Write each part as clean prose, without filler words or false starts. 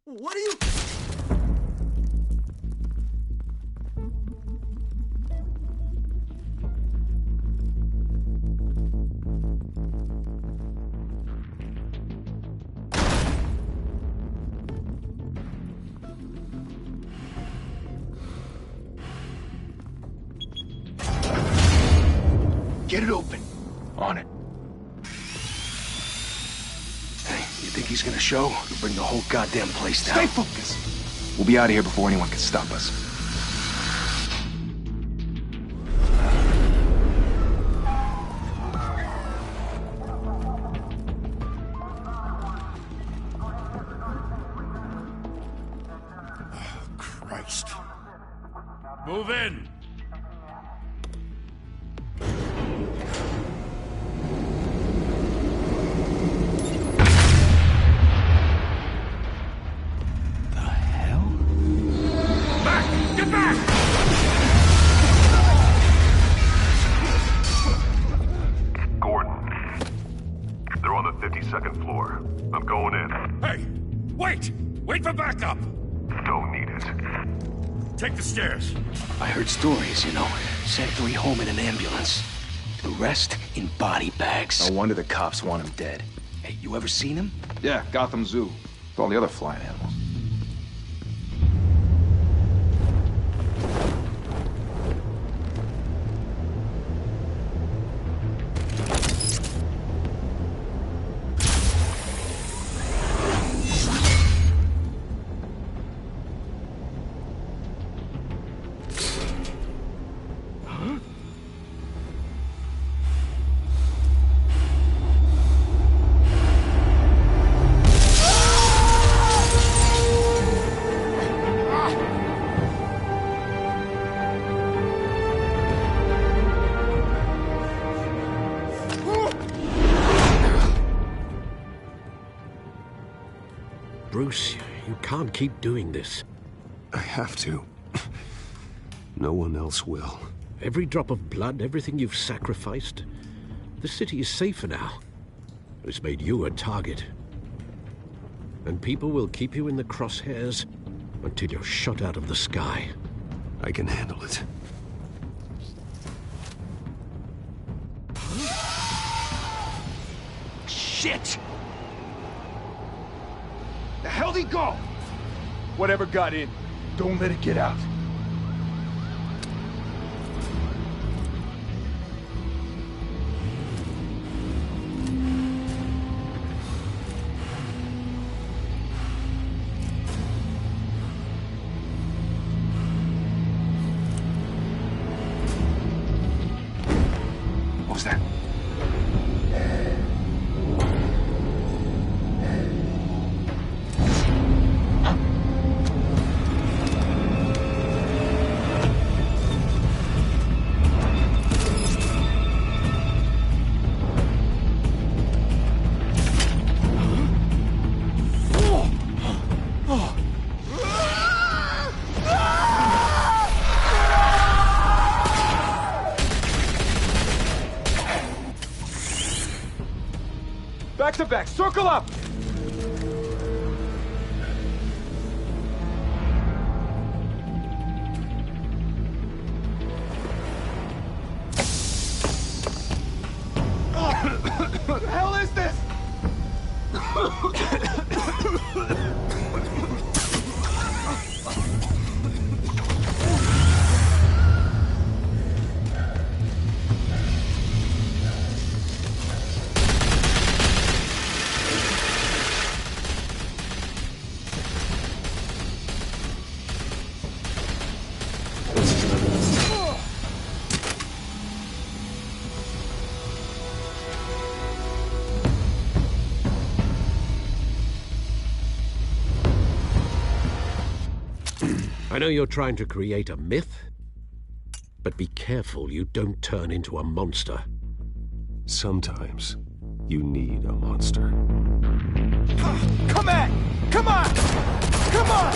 What are you... Get it open. On it. Hey, you think he's gonna show? He'll bring the whole goddamn place down. Stay focused. We'll be out of here before anyone can stop us. Oh, Christ. Move in! Wait for backup! Don't need it. Take the stairs. I heard stories, you know. Sent 3 home in an ambulance. The rest in body bags. No wonder the cops want him dead. Hey, you ever seen him? Yeah, Gotham Zoo. With all the other flying animals. Bruce, you can't keep doing this. I have to. No one else will. Every drop of blood, everything you've sacrificed. The city is safer now. It's made you a target. And people will keep you in the crosshairs until you're shot out of the sky. I can handle it. Shit! The hell'd he go? Whatever got in, don't let it get out. What was that? Back to back, circle up! What the hell is this? I know you're trying to create a myth, but be careful you don't turn into a monster. Sometimes you need a monster. Come at! Come on! Come on!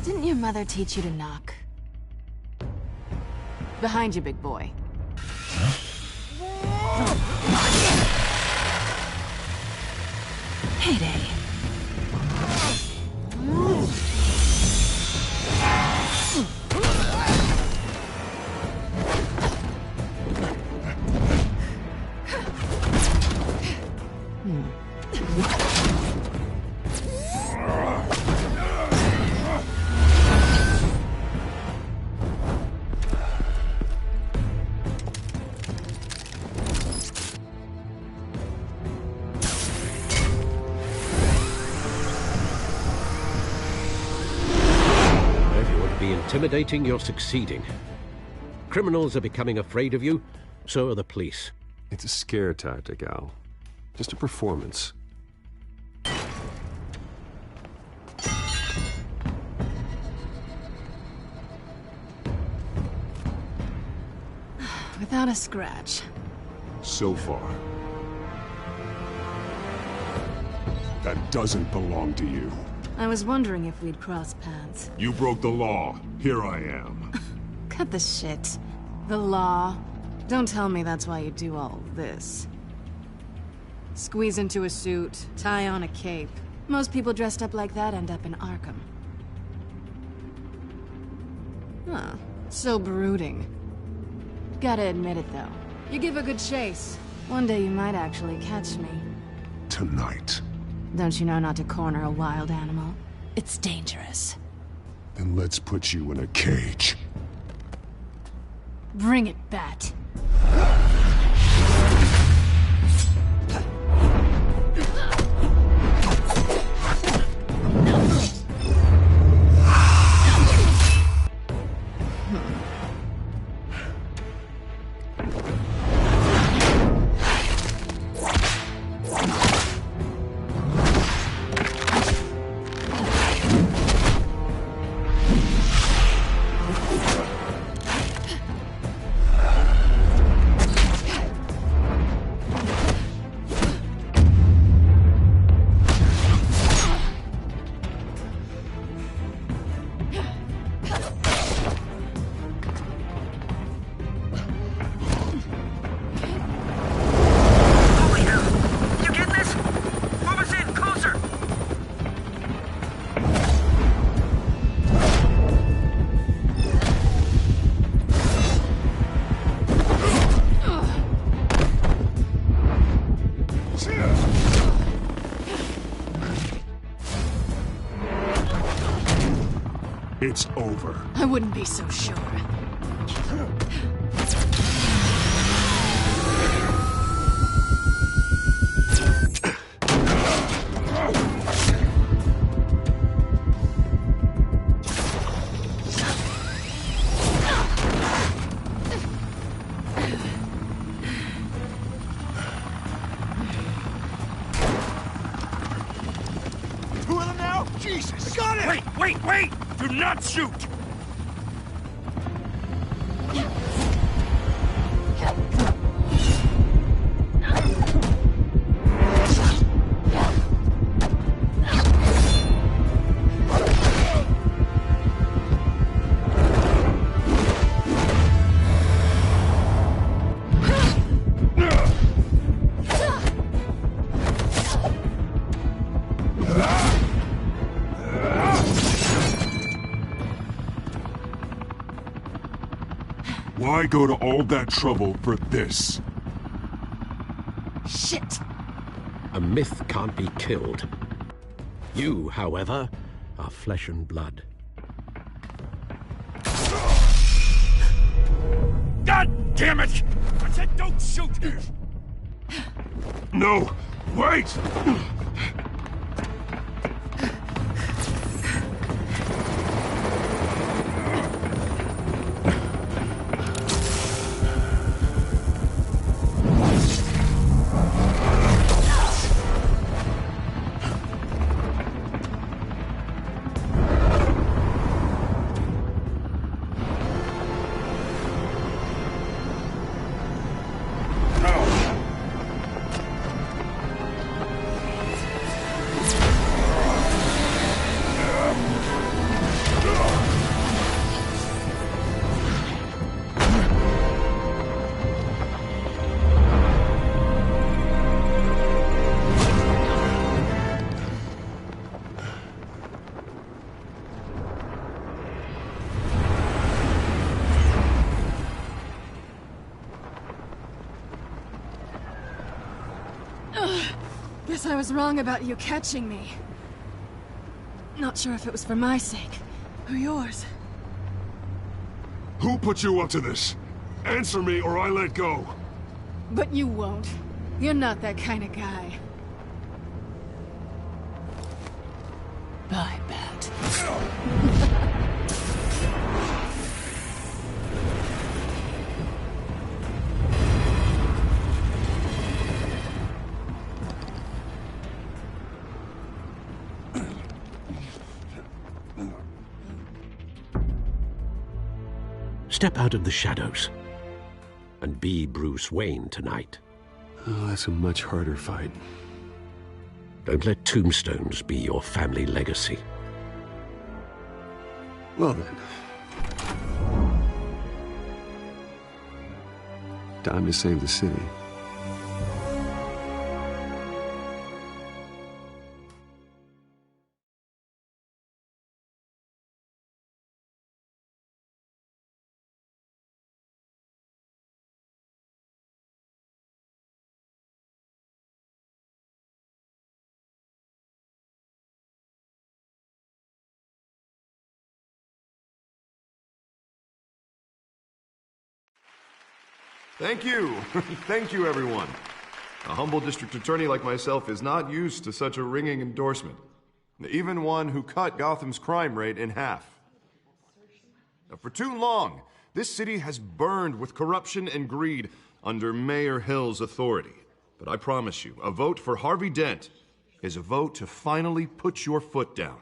Didn't your mother teach you to knock? Behind you, big boy. Heyday. incredibly intimidating, you're succeeding. Criminals are becoming afraid of you, so are the police. It's a scare tactic, Al. Just a performance. Without a scratch. So far. That doesn't belong to you. I was wondering if we'd cross paths. You broke the law. Here I am. Cut the shit. The law. Don't tell me that's why you do all this. Squeeze into a suit, tie on a cape. Most people dressed up like that end up in Arkham. Huh. So brooding. Gotta admit it, though. You give a good chase. One day you might actually catch me. Tonight. Don't you know not to corner a wild animal? It's dangerous. Then let's put you in a cage. Bring it, Bat. It's over. I wouldn't be so sure. Two of them now? Jesus! Got it! Wait! Do not shoot! Why go to all that trouble for this? Shit! A myth can't be killed. You, however, are flesh and blood. God damn it! I said don't shoot! No! Wait! Guess I was wrong about you catching me. Not sure if it was for my sake, or yours. Who put you up to this? Answer me or I let go. But you won't. You're not that kind of guy. Bye, Bat. Step out of the shadows and be Bruce Wayne tonight. Oh, that's a much harder fight. Don't let tombstones be your family legacy. Well then. Time to save the city. Thank you. Thank you, everyone. A humble district attorney like myself is not used to such a ringing endorsement. Even one who cut Gotham's crime rate in half. Now, for too long, this city has burned with corruption and greed under Mayor Hill's authority. But I promise you, a vote for Harvey Dent is a vote to finally put your foot down.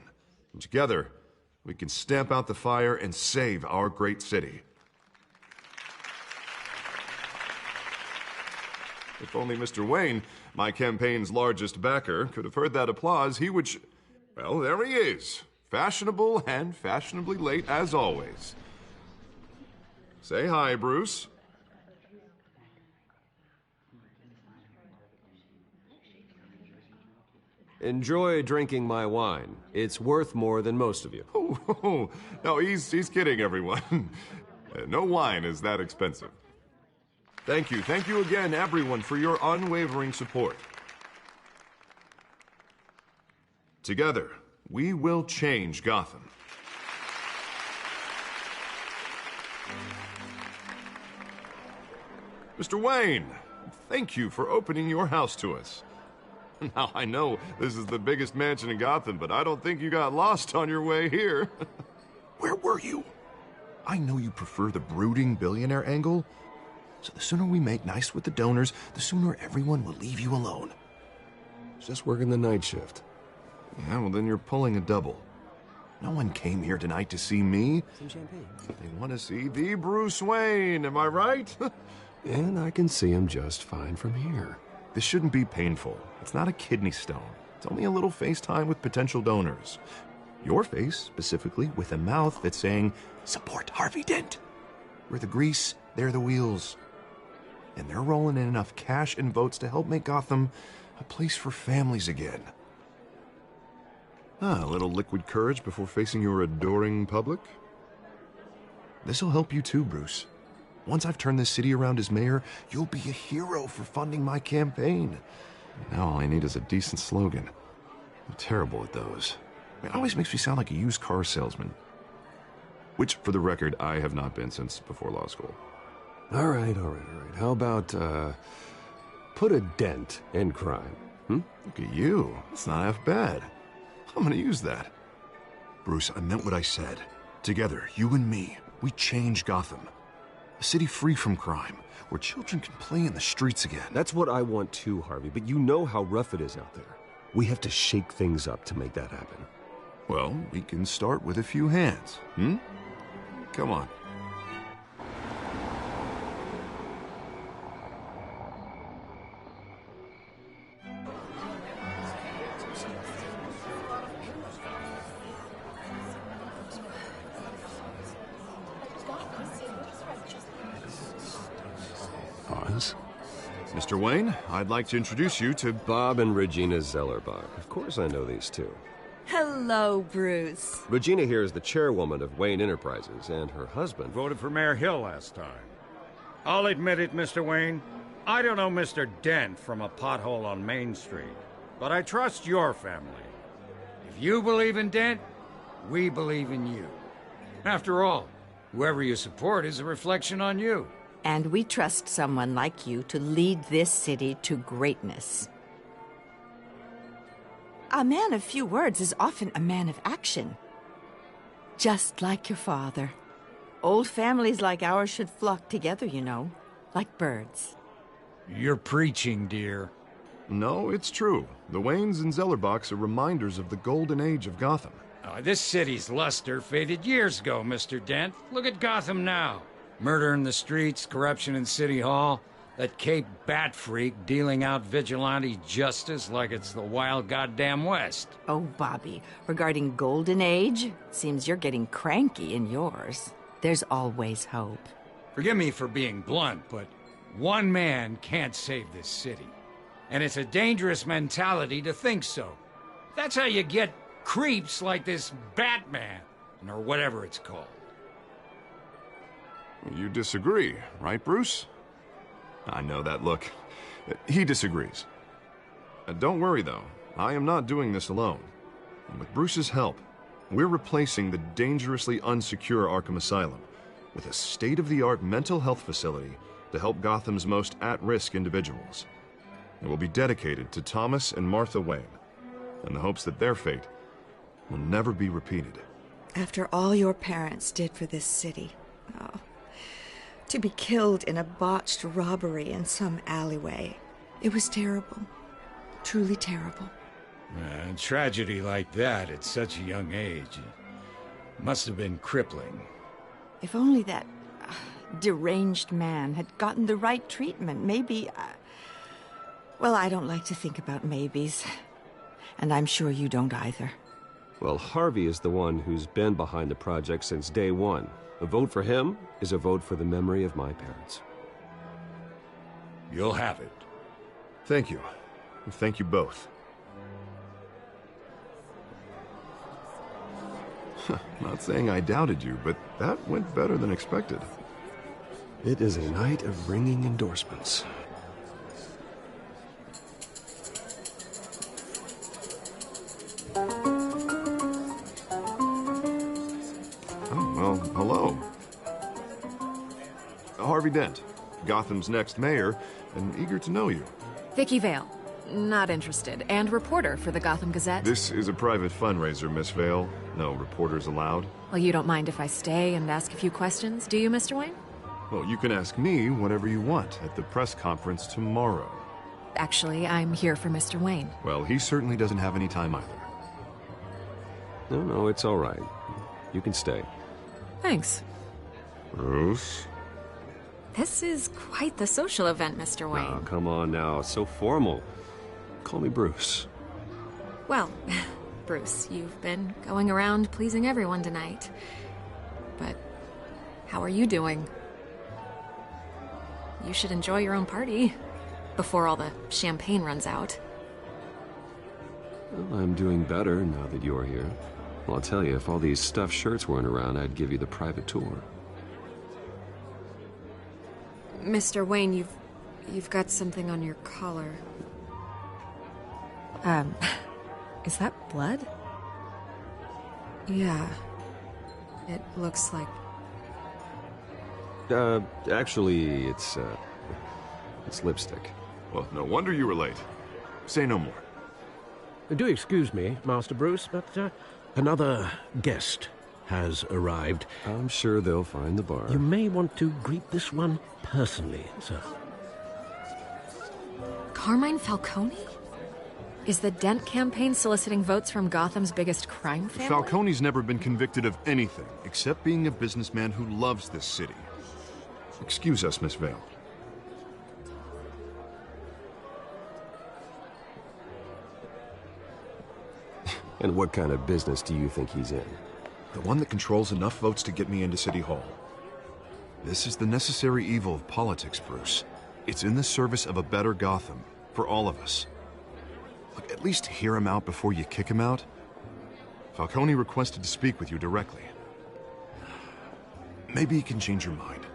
And together, we can stamp out the fire and save our great city. If only Mr. Wayne, my campaign's largest backer, could have heard that applause, he would well, there he is. Fashionable and fashionably late as always. Say hi, Bruce. Enjoy drinking my wine. It's worth more than most of you. Oh, no, he's kidding, everyone. No wine is that expensive. Thank you again, everyone, for your unwavering support. Together, we will change Gotham. Mr. Wayne, thank you for opening your house to us. Now, I know this is the biggest mansion in Gotham, but I don't think you got lost on your way here. Where were you? I know you prefer the brooding billionaire angle, so the sooner we make nice with the donors, the sooner everyone will leave you alone. Just working the night shift. Yeah, well, then you're pulling a double. No one came here tonight to see me. Some champagne. They want to see the Bruce Wayne, am I right? And I can see him just fine from here. This shouldn't be painful. It's not a kidney stone. It's only a little FaceTime with potential donors. Your face, specifically, with a mouth that's saying, support Harvey Dent. We're the grease, they're the wheels. And they're rolling in enough cash and votes to help make Gotham a place for families again. A little liquid courage before facing your adoring public. This'll help you too, Bruce. Once I've turned this city around as mayor, you'll be a hero for funding my campaign. Now all I need is a decent slogan. I'm terrible at those. It always makes me sound like a used car salesman. Which, for the record, I have not been since before law school. All right. How about, put a dent in crime? Look at you. It's not half bad. I'm gonna use that. Bruce, I meant what I said. Together, you and me, we change Gotham. A city free from crime, where children can play in the streets again. That's what I want too, Harvey, but you know how rough it is out there. We have to shake things up to make that happen. Well, we can start with a few hands, Come on. Pause. Mr. Wayne, I'd like to introduce you to Bob and Regina Zellerbach. Of course I know these two. Hello, Bruce. Regina here is the chairwoman of Wayne Enterprises, and her husband... Voted for Mayor Hill last time. I'll admit it, Mr. Wayne. I don't know Mr. Dent from a pothole on Main Street, but I trust your family. If you believe in Dent, we believe in you. After all, whoever you support is a reflection on you. And we trust someone like you to lead this city to greatness. A man of few words is often a man of action. Just like your father. Old families like ours should flock together, you know, like birds. You're preaching, dear. No, it's true. The Waynes and Zellerbachs are reminders of the golden age of Gotham. This city's luster faded years ago, Mr. Dent. Look at Gotham now. Murder in the streets, corruption in City Hall, that Cape Bat freak dealing out vigilante justice like it's the wild goddamn West. Oh, Bobby, regarding Golden Age, seems you're getting cranky in yours. There's always hope. Forgive me for being blunt, but one man can't save this city. And it's a dangerous mentality to think so. That's how you get creeps like this Batman, or whatever it's called. You disagree, right, Bruce? I know that look. He disagrees. Don't worry, though. I am not doing this alone. And with Bruce's help, we're replacing the dangerously unsecure Arkham Asylum with a state-of-the-art mental health facility to help Gotham's most at-risk individuals. It will be dedicated to Thomas and Martha Wayne, in the hopes that their fate will never be repeated. After all your parents did for this city, oh, to be killed in a botched robbery in some alleyway, it was terrible. Truly terrible. A tragedy like that at such a young age must have been crippling. If only that deranged man had gotten the right treatment, maybe... Well, I don't like to think about maybes. And I'm sure you don't either. Well, Harvey is the one who's been behind the project since day one. A vote for him is a vote for the memory of my parents. You'll have it. Thank you. Thank you both. Not saying I doubted you, but that went better than expected. It is a night of ringing endorsements. Well, hello. Harvey Dent, Gotham's next mayor, and eager to know you. Vicky Vale. Not interested. And reporter for the Gotham Gazette. This is a private fundraiser, Miss Vale. No reporters allowed. Well, you don't mind if I stay and ask a few questions, do you, Mr. Wayne? Well, you can ask me whatever you want at the press conference tomorrow. Actually, I'm here for Mr. Wayne. Well, he certainly doesn't have any time either. No, it's all right. You can stay. Thanks. Bruce? This is quite the social event, Mr. Wayne. Oh, come on now. It's so formal. Call me Bruce. Well, Bruce, you've been going around pleasing everyone tonight. But how are you doing? You should enjoy your own party before all the champagne runs out. Well, I'm doing better now that you're here. Well, I'll tell you, if all these stuffed shirts weren't around, I'd give you the private tour. Mr. Wayne, you've got something on your collar. Is that blood? Yeah. It looks like... Actually, it's lipstick. Well, no wonder you were late. Say no more. Do excuse me, Master Bruce, but another guest has arrived. I'm sure they'll find the bar. You may want to greet this one personally, sir. Carmine Falcone? Is the Dent campaign soliciting votes from Gotham's biggest crime family? Falcone's never been convicted of anything, except being a businessman who loves this city. Excuse us, Miss Vale. And what kind of business do you think he's in? The one that controls enough votes to get me into City Hall. This is the necessary evil of politics, Bruce. It's in the service of a better Gotham, for all of us. Look, at least hear him out before you kick him out. Falcone requested to speak with you directly. Maybe he can change your mind.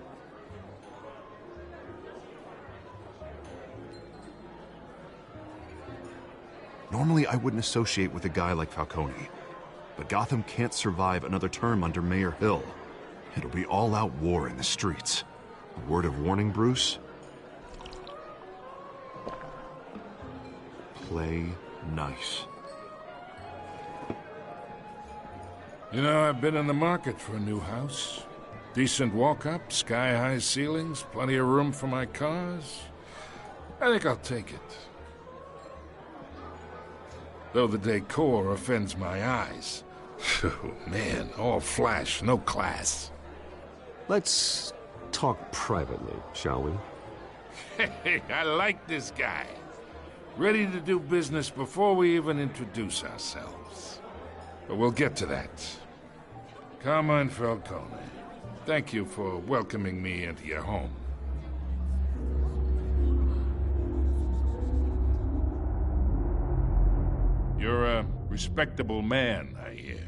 Normally, I wouldn't associate with a guy like Falcone. But Gotham can't survive another term under Mayor Hill. It'll be all-out war in the streets. A word of warning, Bruce? Play nice. You know, I've been in the market for a new house. Decent walk-up, sky-high ceilings, plenty of room for my cars. I think I'll take it. Though the decor offends my eyes. Oh, man, all flash, no class. Let's talk privately, shall we? Hey, I like this guy. Ready to do business before we even introduce ourselves. But we'll get to that. Carmine Falcone, thank you for welcoming me into your home. You're a respectable man, I hear.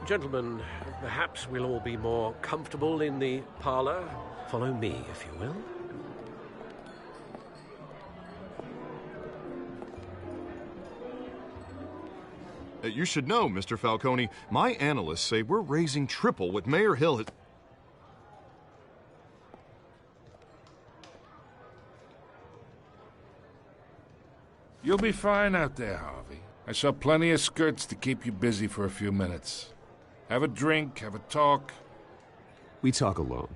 Gentlemen, perhaps we'll all be more comfortable in the parlor. Follow me, if you will. You should know, Mr. Falcone, my analysts say we're raising triple what Mayor Hill has... You'll be fine out there, Harvey. I saw plenty of skirts to keep you busy for a few minutes. Have a drink, have a talk. We talk alone.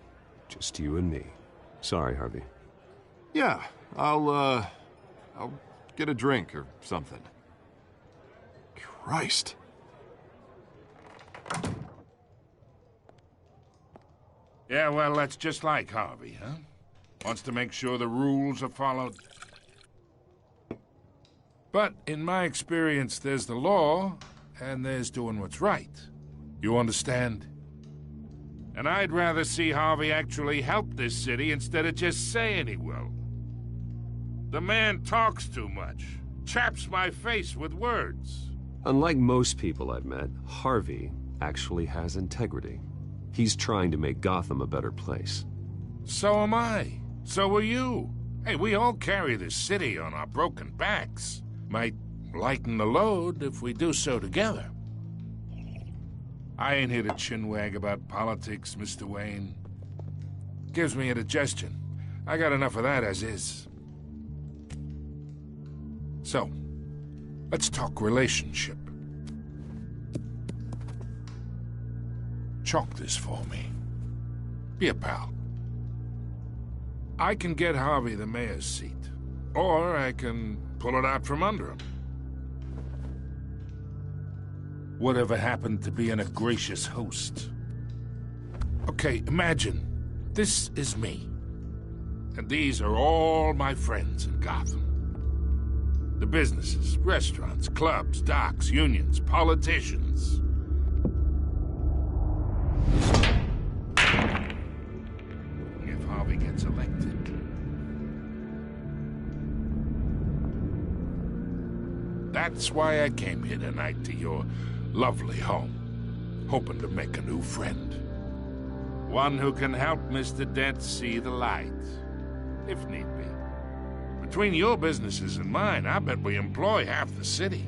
Just you and me. Sorry, Harvey. Yeah, I'll get a drink or something. Christ. Yeah, well, that's just like Harvey, huh? Wants to make sure the rules are followed. But in my experience, there's the law, and there's doing what's right. You understand? And I'd rather see Harvey actually help this city instead of just saying he will. The man talks too much, chaps my face with words. Unlike most people I've met, Harvey actually has integrity. He's trying to make Gotham a better place. So am I. So are you. Hey, we all carry this city on our broken backs. Might lighten the load if we do so together. I ain't here to chinwag about politics, Mr. Wayne. Gives me indigestion. I got enough of that as is. So, let's talk relationship. Chalk this for me. Be a pal. I can get Harvey the mayor's seat, or I can pull it out from under him. Whatever happened to being a gracious host? Okay, imagine this is me, and these are all my friends in Gotham. The businesses, restaurants, clubs, docks, unions, politicians. If Harvey gets elected. That's why I came here tonight to your lovely home, hoping to make a new friend. One who can help Mr. Dent see the light, if need be. Between your businesses and mine, I bet we employ half the city.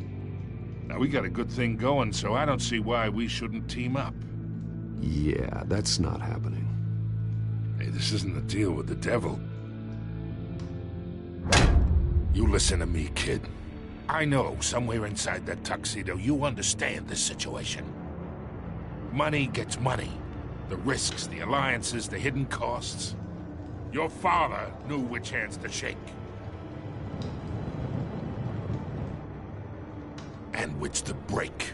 Now, we got a good thing going, so I don't see why we shouldn't team up. Yeah, that's not happening. Hey, this isn't a deal with the devil. You listen to me, kid. I know, somewhere inside that tuxedo, you understand this situation. Money gets money. The risks, the alliances, the hidden costs. Your father knew which hands to shake. And which to break.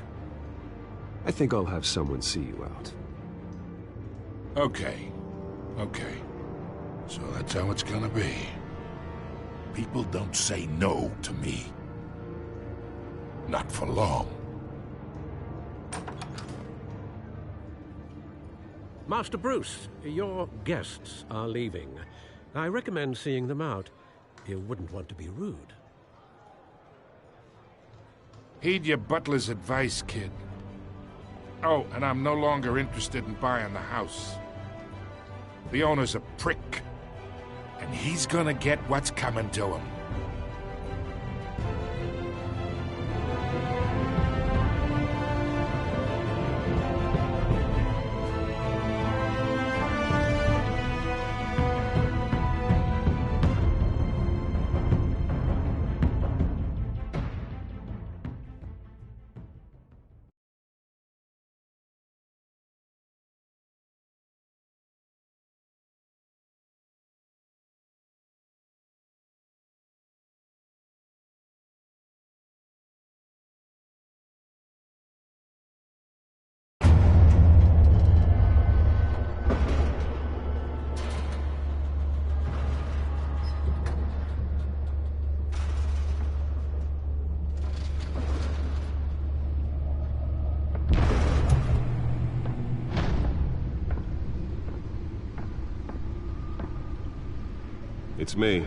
I think I'll have someone see you out. Okay. So that's how it's gonna be. People don't say no to me. Not for long. Master Bruce, your guests are leaving. I recommend seeing them out. You wouldn't want to be rude. Heed your butler's advice, kid. Oh, and I'm no longer interested in buying the house. The owner's a prick, and he's gonna get what's coming to him. It's me.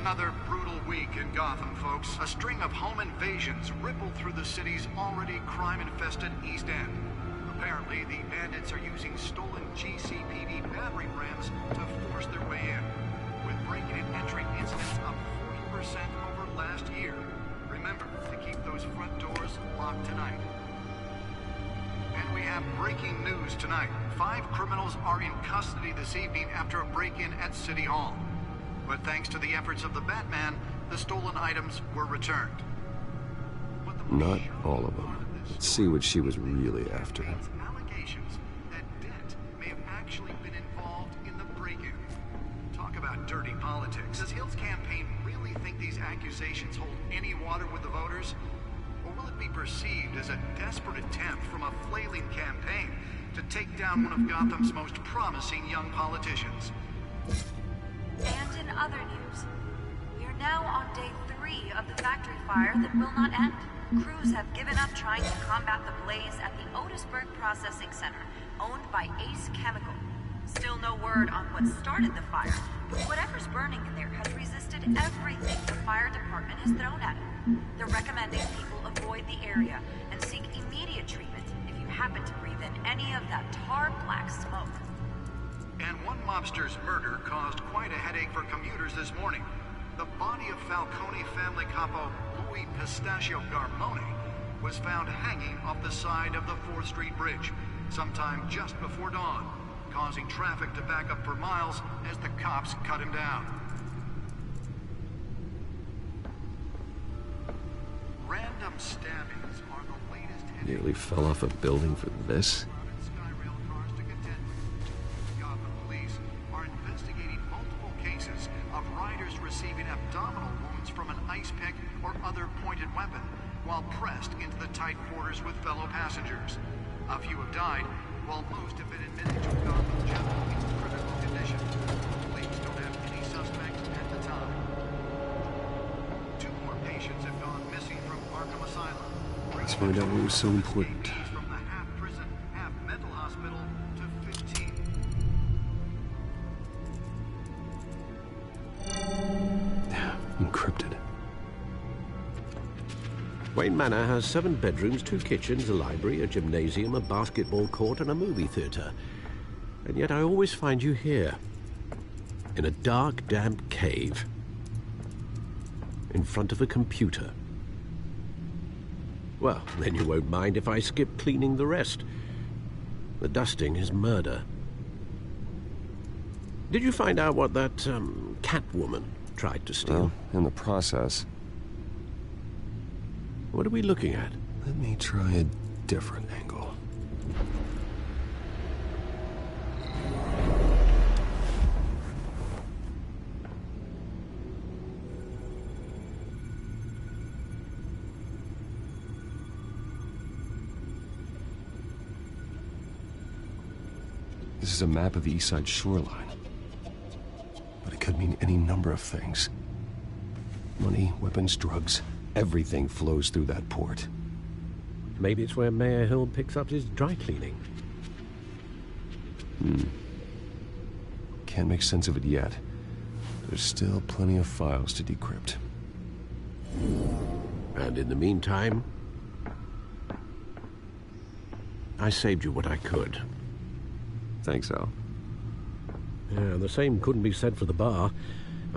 Another brutal week in Gotham, folks. A string of home invasions rippled through the city's already crime-infested East End. Apparently, the bandits are using stolen GCPD battering rams to force their way in, with break-in and entry incidents up 40% over last year. Remember to keep those front doors locked tonight. And we have breaking news tonight. 5 criminals are in custody this evening after a break-in at City Hall. But thanks to the efforts of the Batman, the stolen items were returned. Not all of them. Let's see what she was really after. Allegations that Dent may have actually been involved in the break-in. Talk about dirty politics. Does Hill's campaign really think these accusations hold any water with the voters? Or will it be perceived as a desperate attempt from a flailing campaign to take down one of Gotham's most promising young politicians? And in other news, we are now on day 3 of the factory fire that will not end. Crews have given up trying to combat the blaze at the Otisburg Processing Center, owned by Ace Chemical. Still no word on what started the fire, but whatever's burning in there has resisted everything the fire department has thrown at it. They're recommending people avoid the area and seek immediate treatment if you happen to breathe in any of that tar black smoke. And one mobster's murder caused quite a headache for commuters this morning. The body of Falcone family capo Louis Pistachio Garmone was found hanging off the side of the 4th Street Bridge sometime just before dawn, causing traffic to back up for miles as the cops cut him down. Random stabbings are the latest... Nearly fell off a building for this? Receiving abdominal wounds from an ice pick or other pointed weapon while pressed into the tight quarters with fellow passengers. A few have died, while most have been admitted to Gotham General in critical condition. Police don't have any suspects at the time. 2 more patients have gone missing from Arkham Asylum. Let's find out what was so important. From the half-prison, half-mental hospital to 15. Encrypted. Wayne Manor has 7 bedrooms, 2 kitchens, a library, a gymnasium, a basketball court, and a movie theater. And yet I always find you here, in a dark, damp cave, in front of a computer. Well, then you won't mind if I skip cleaning the rest. The dusting is murder. Did you find out what that, Catwoman tried to steal? Well, in the process. What are we looking at? Let me try a different angle. This is a map of the East Side shoreline. But it could mean any number of things. Money, weapons, drugs, everything flows through that port. Maybe it's where Mayor Hill picks up his dry cleaning. Can't make sense of it yet. There's still plenty of files to decrypt. And in the meantime, I saved you what I could. Thanks, Al. Yeah, the same couldn't be said for the bar.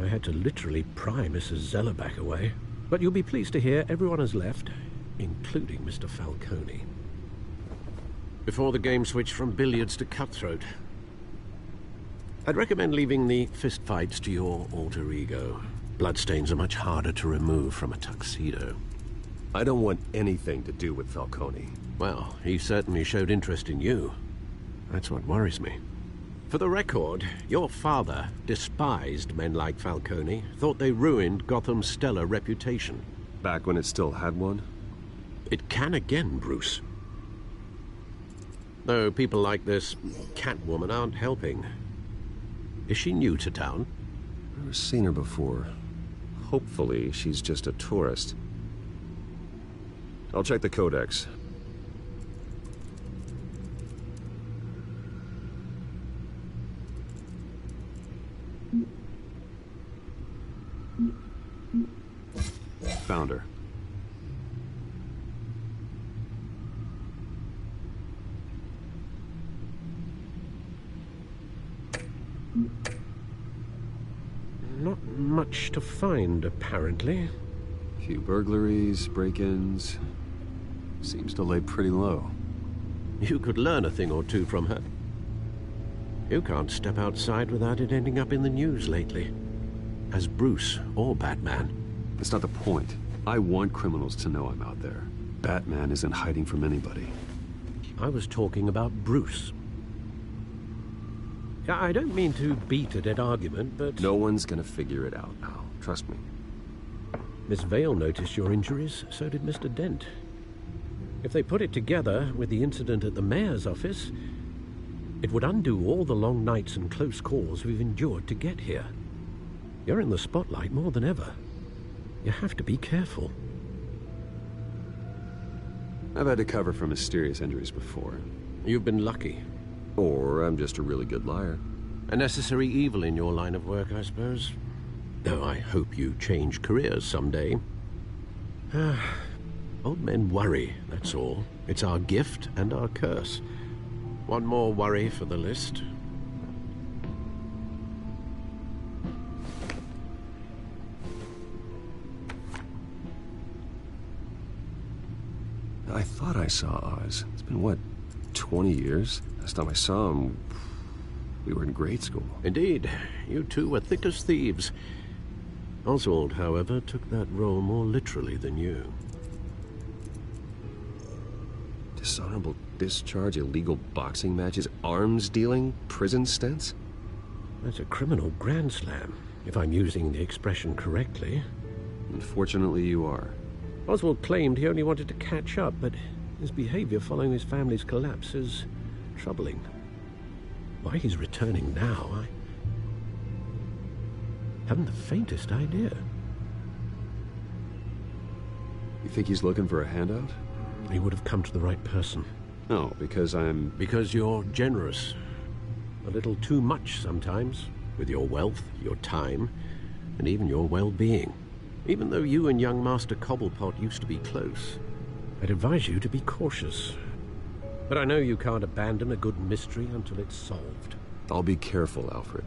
I had to literally pry Mrs. Zeller back away. But you'll be pleased to hear everyone has left, including Mr. Falcone. Before the game switched from billiards to cutthroat. I'd recommend leaving the fistfights to your alter ego. Bloodstains are much harder to remove from a tuxedo. I don't want anything to do with Falcone. Well, he certainly showed interest in you. That's what worries me. For the record, your father despised men like Falcone, thought they ruined Gotham's stellar reputation. Back when it still had one? It can again, Bruce. Though people like this Catwoman aren't helping. Is she new to town? Never seen her before. Hopefully, she's just a tourist. I'll check the codex. Found her. Not much to find, apparently. A few burglaries, break-ins. Seems to lay pretty low. You could learn a thing or two from her. You can't step outside without it ending up in the news lately. As Bruce or Batman. That's not the point. I want criminals to know I'm out there. Batman isn't hiding from anybody. I was talking about Bruce. I don't mean to beat a dead argument, but... No one's gonna figure it out, Al. Trust me. Miss Vale noticed your injuries, so did Mr. Dent. If they put it together with the incident at the mayor's office, it would undo all the long nights and close calls we've endured to get here. You're in the spotlight more than ever. You have to be careful. I've had to cover for mysterious injuries before. You've been lucky. Or I'm just a really good liar. A necessary evil in your line of work, I suppose. Though I hope you change careers someday. Old men worry, that's all. It's our gift and our curse. One more worry for the list. I thought I saw Oz. It's been, what, 20 years? Last time I saw him, we were in grade school. Indeed. You two were thick as thieves. Oswald, however, took that role more literally than you. Dishonorable discharge, illegal boxing matches, arms dealing, prison stints? That's a criminal grand slam, if I'm using the expression correctly. Unfortunately, you are. Oswald claimed he only wanted to catch up, but his behavior following his family's collapse is troubling. Why he's returning now, I haven't the faintest idea. You think he's looking for a handout? He would have come to the right person. No, because I'm... Because you're generous. A little too much sometimes, with your wealth, your time, and even your well-being. Even though you and young Master Cobblepot used to be close, I'd advise you to be cautious. But I know you can't abandon a good mystery until it's solved. I'll be careful, Alfred.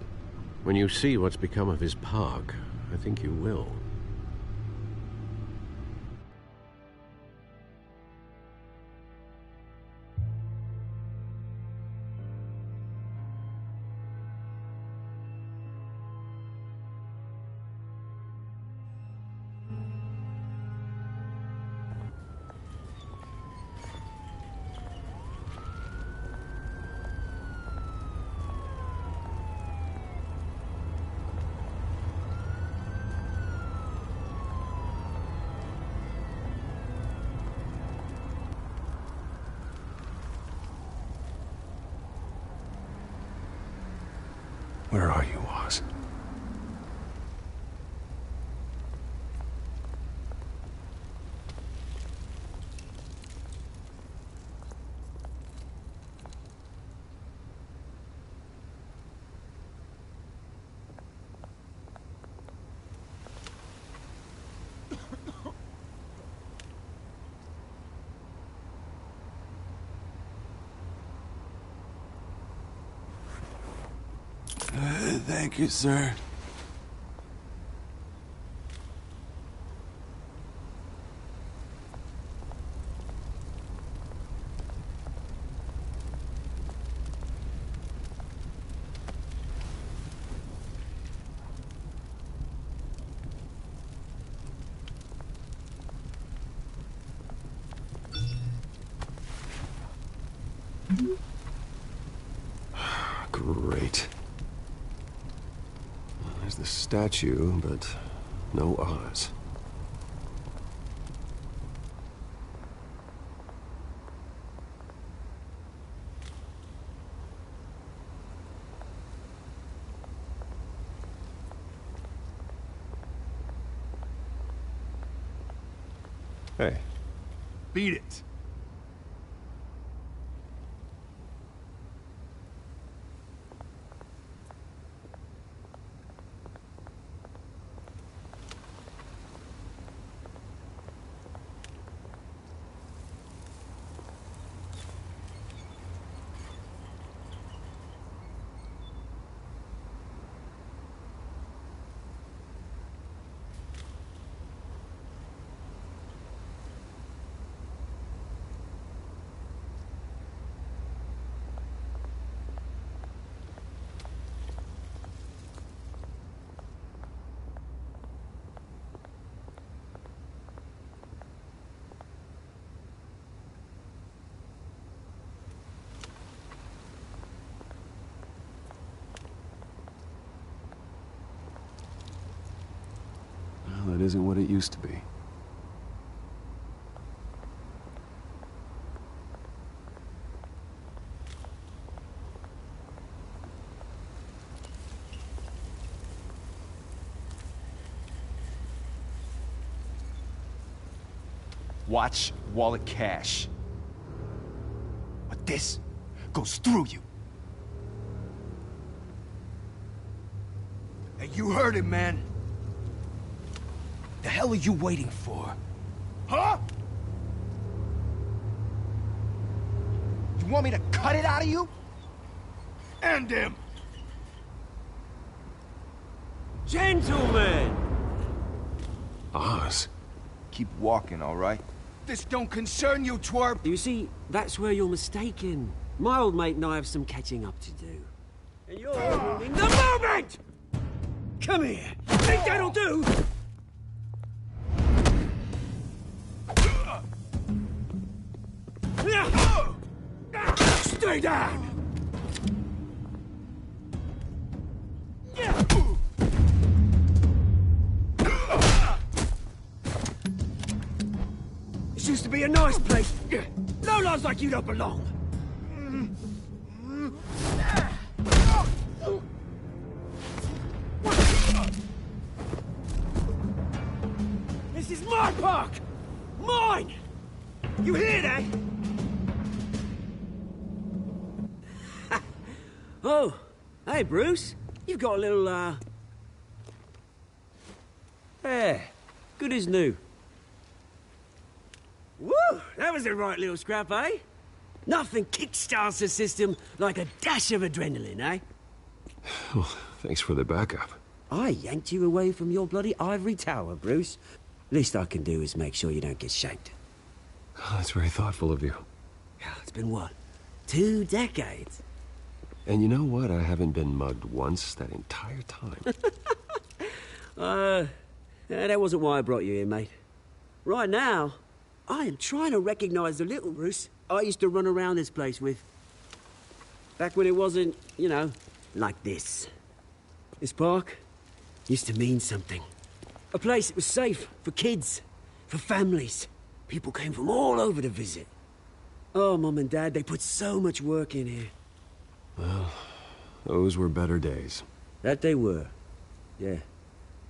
When you see what's become of his park, I think you will. Where are you, Oz? Thank you, sir. Great. There's the statue, but no Oz. Hey. Beat it. Well, that isn't what it used to be. Watch wallet cash. But this goes through you. Hey, you heard it, man. The hell are you waiting for? Huh? You want me to cut it out of you? End him! Gentlemen! Oz. Keep walking, all right? This don't concern you, twerp! You see, that's where you're mistaken. My old mate and I have some catching up to do. And you're ruining the moment! Come here! Think that'll do? Stay down! This used to be a nice place. No lads like you don't belong. This is my park! Mine! You hear that? Oh, hey, Bruce. You've got a little, Yeah, good as new. Woo! That was a right little scrap, eh? Nothing kickstarts the system like a dash of adrenaline, eh? Well, thanks for the backup. I yanked you away from your bloody ivory tower, Bruce. Least I can do is make sure you don't get shanked. Oh, that's very thoughtful of you. Yeah, it's been what? 2 decades? And you know what? I haven't been mugged once that entire time. That wasn't why I brought you here, mate. Right now, I am trying to recognize the little Bruce I used to run around this place with. Back when it wasn't, you know, like this. This park used to mean something. A place that was safe for kids, for families. People came from all over to visit. Oh, Mum and Dad, they put so much work in here. Well, those were better days. That they were. Yeah.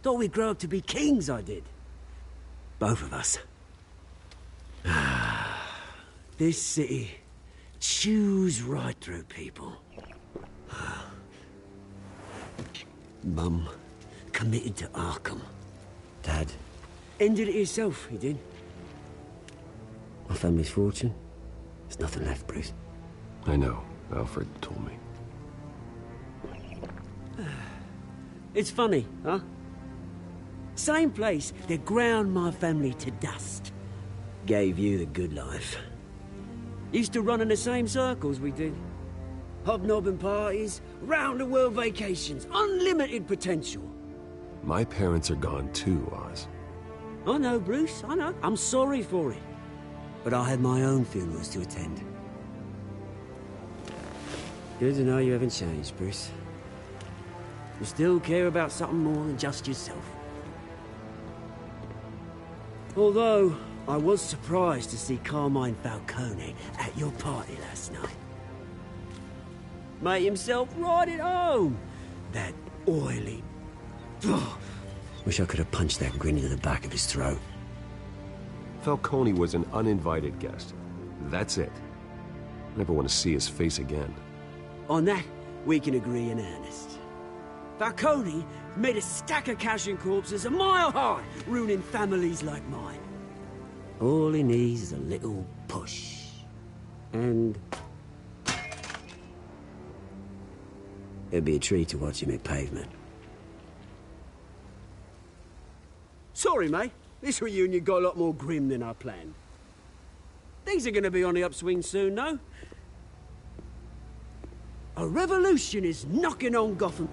Thought we'd grow up to be kings, I did. Both of us. This city chews right through people. Mum committed to Arkham. Dad ended it himself, he did. My family's fortune. There's nothing left, Bruce. I know. Alfred told me. It's funny, huh? Same place that ground my family to dust. Gave you the good life. Used to run in the same circles we did. Hobnobbing parties, round-the-world vacations, unlimited potential. My parents are gone too, Oz. I know, Bruce, I know. I'm sorry for it. But I had my own funerals to attend. Good to know you haven't changed, Bruce. You still care about something more than just yourself. Although, I was surprised to see Carmine Falcone at your party last night. Made himself right at home. That oily... Ugh. Wish I could have punched that grin into the back of his throat. Falcone was an uninvited guest. That's it. I never want to see his face again. On that, we can agree in earnest. Falcone made a stack of cashing corpses a mile high, ruining families like mine. All he needs is a little push. And... it'd be a treat to watch him hit pavement. Sorry, mate. This reunion got a lot more grim than I planned. Things are gonna be on the upswing soon, though. A revolution is knocking on Gotham.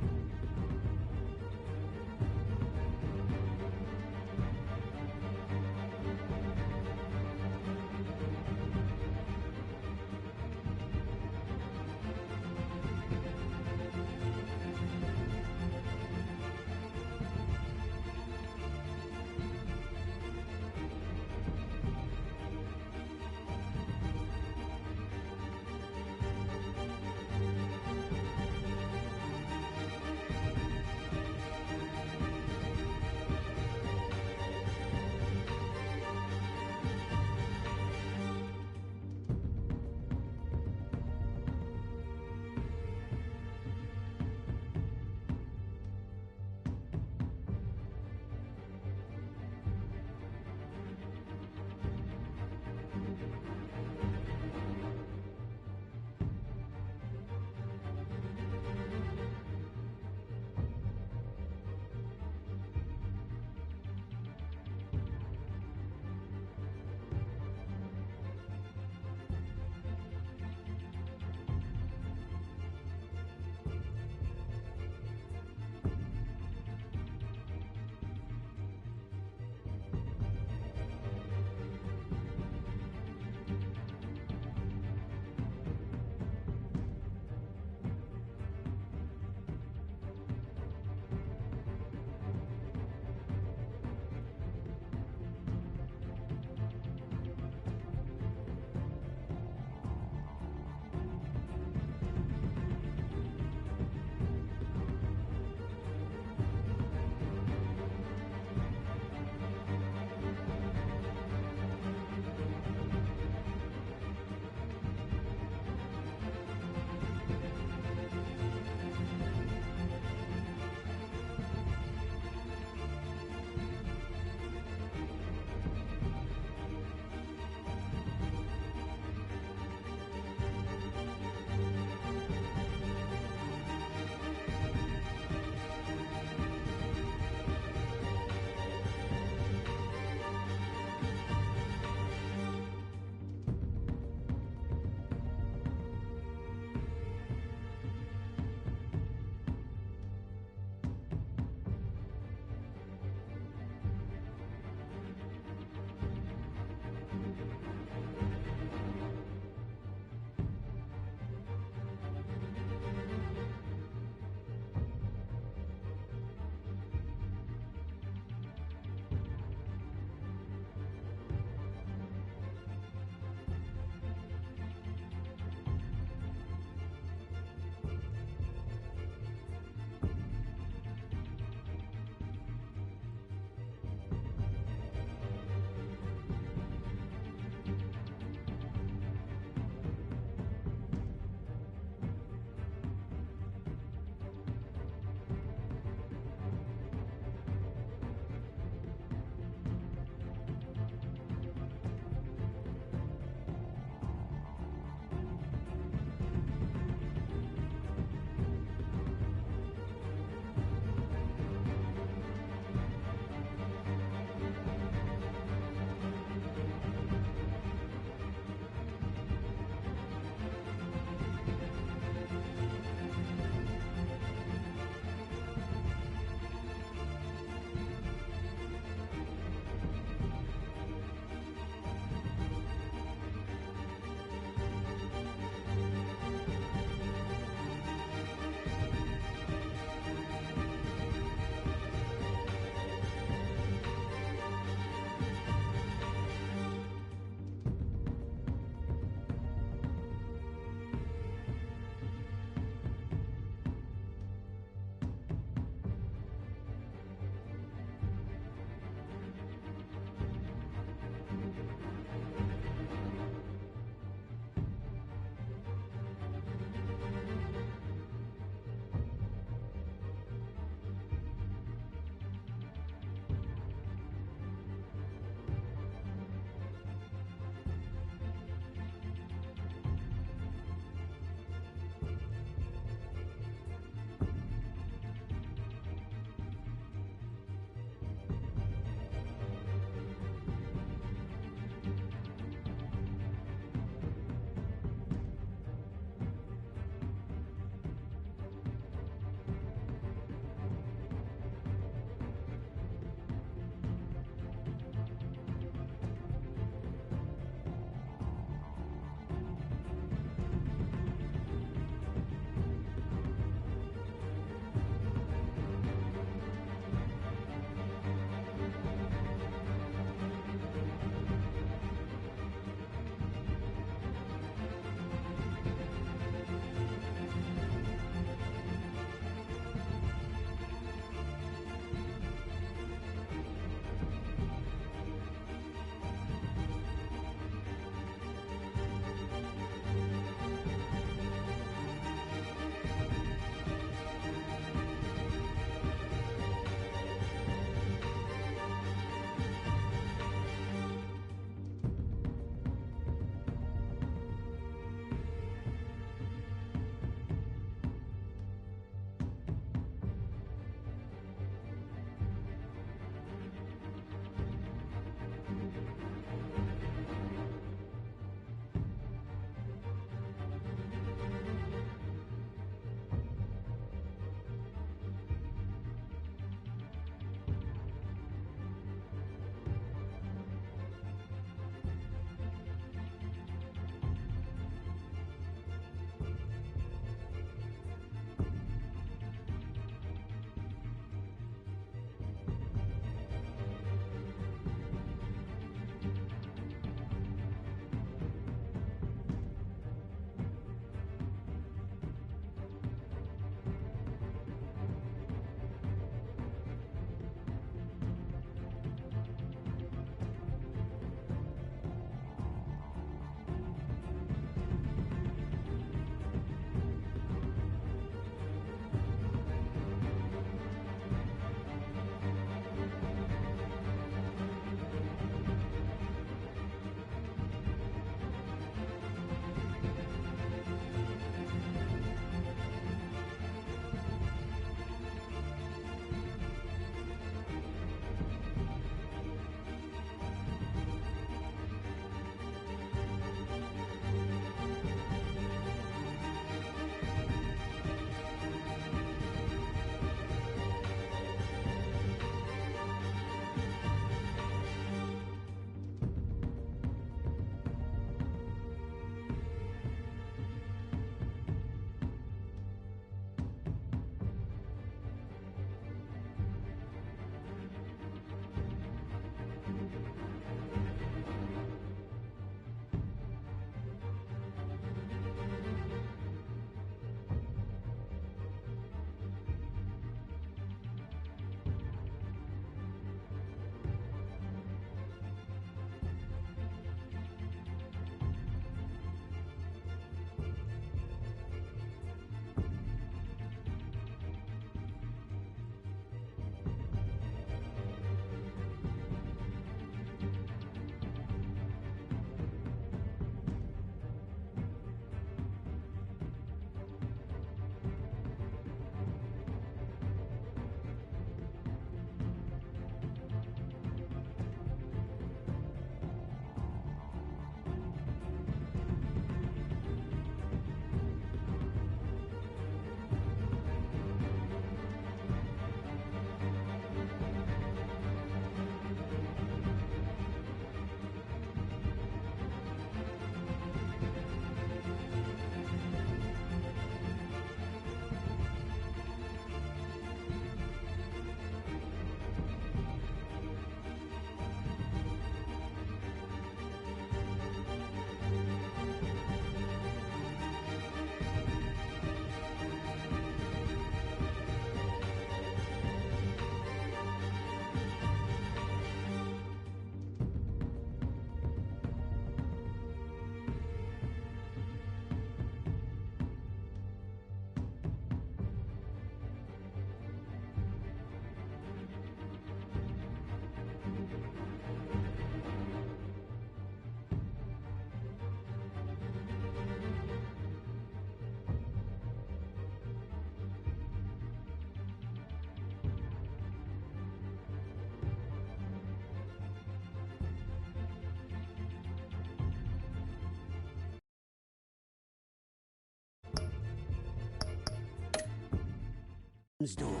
door,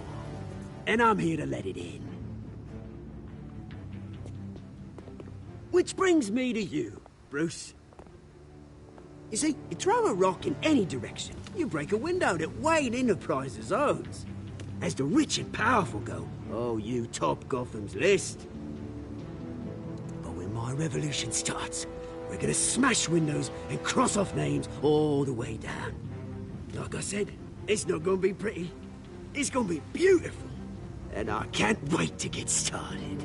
and I'm here to let it in. Which brings me to you, Bruce. You see, you throw a rock in any direction, you break a window that Wayne Enterprises owns. As the rich and powerful go, oh, you top Gotham's list. But when my revolution starts, we're gonna smash windows and cross off names all the way down. Like I said, it's not gonna be pretty. It's gonna be beautiful. And I can't wait to get started.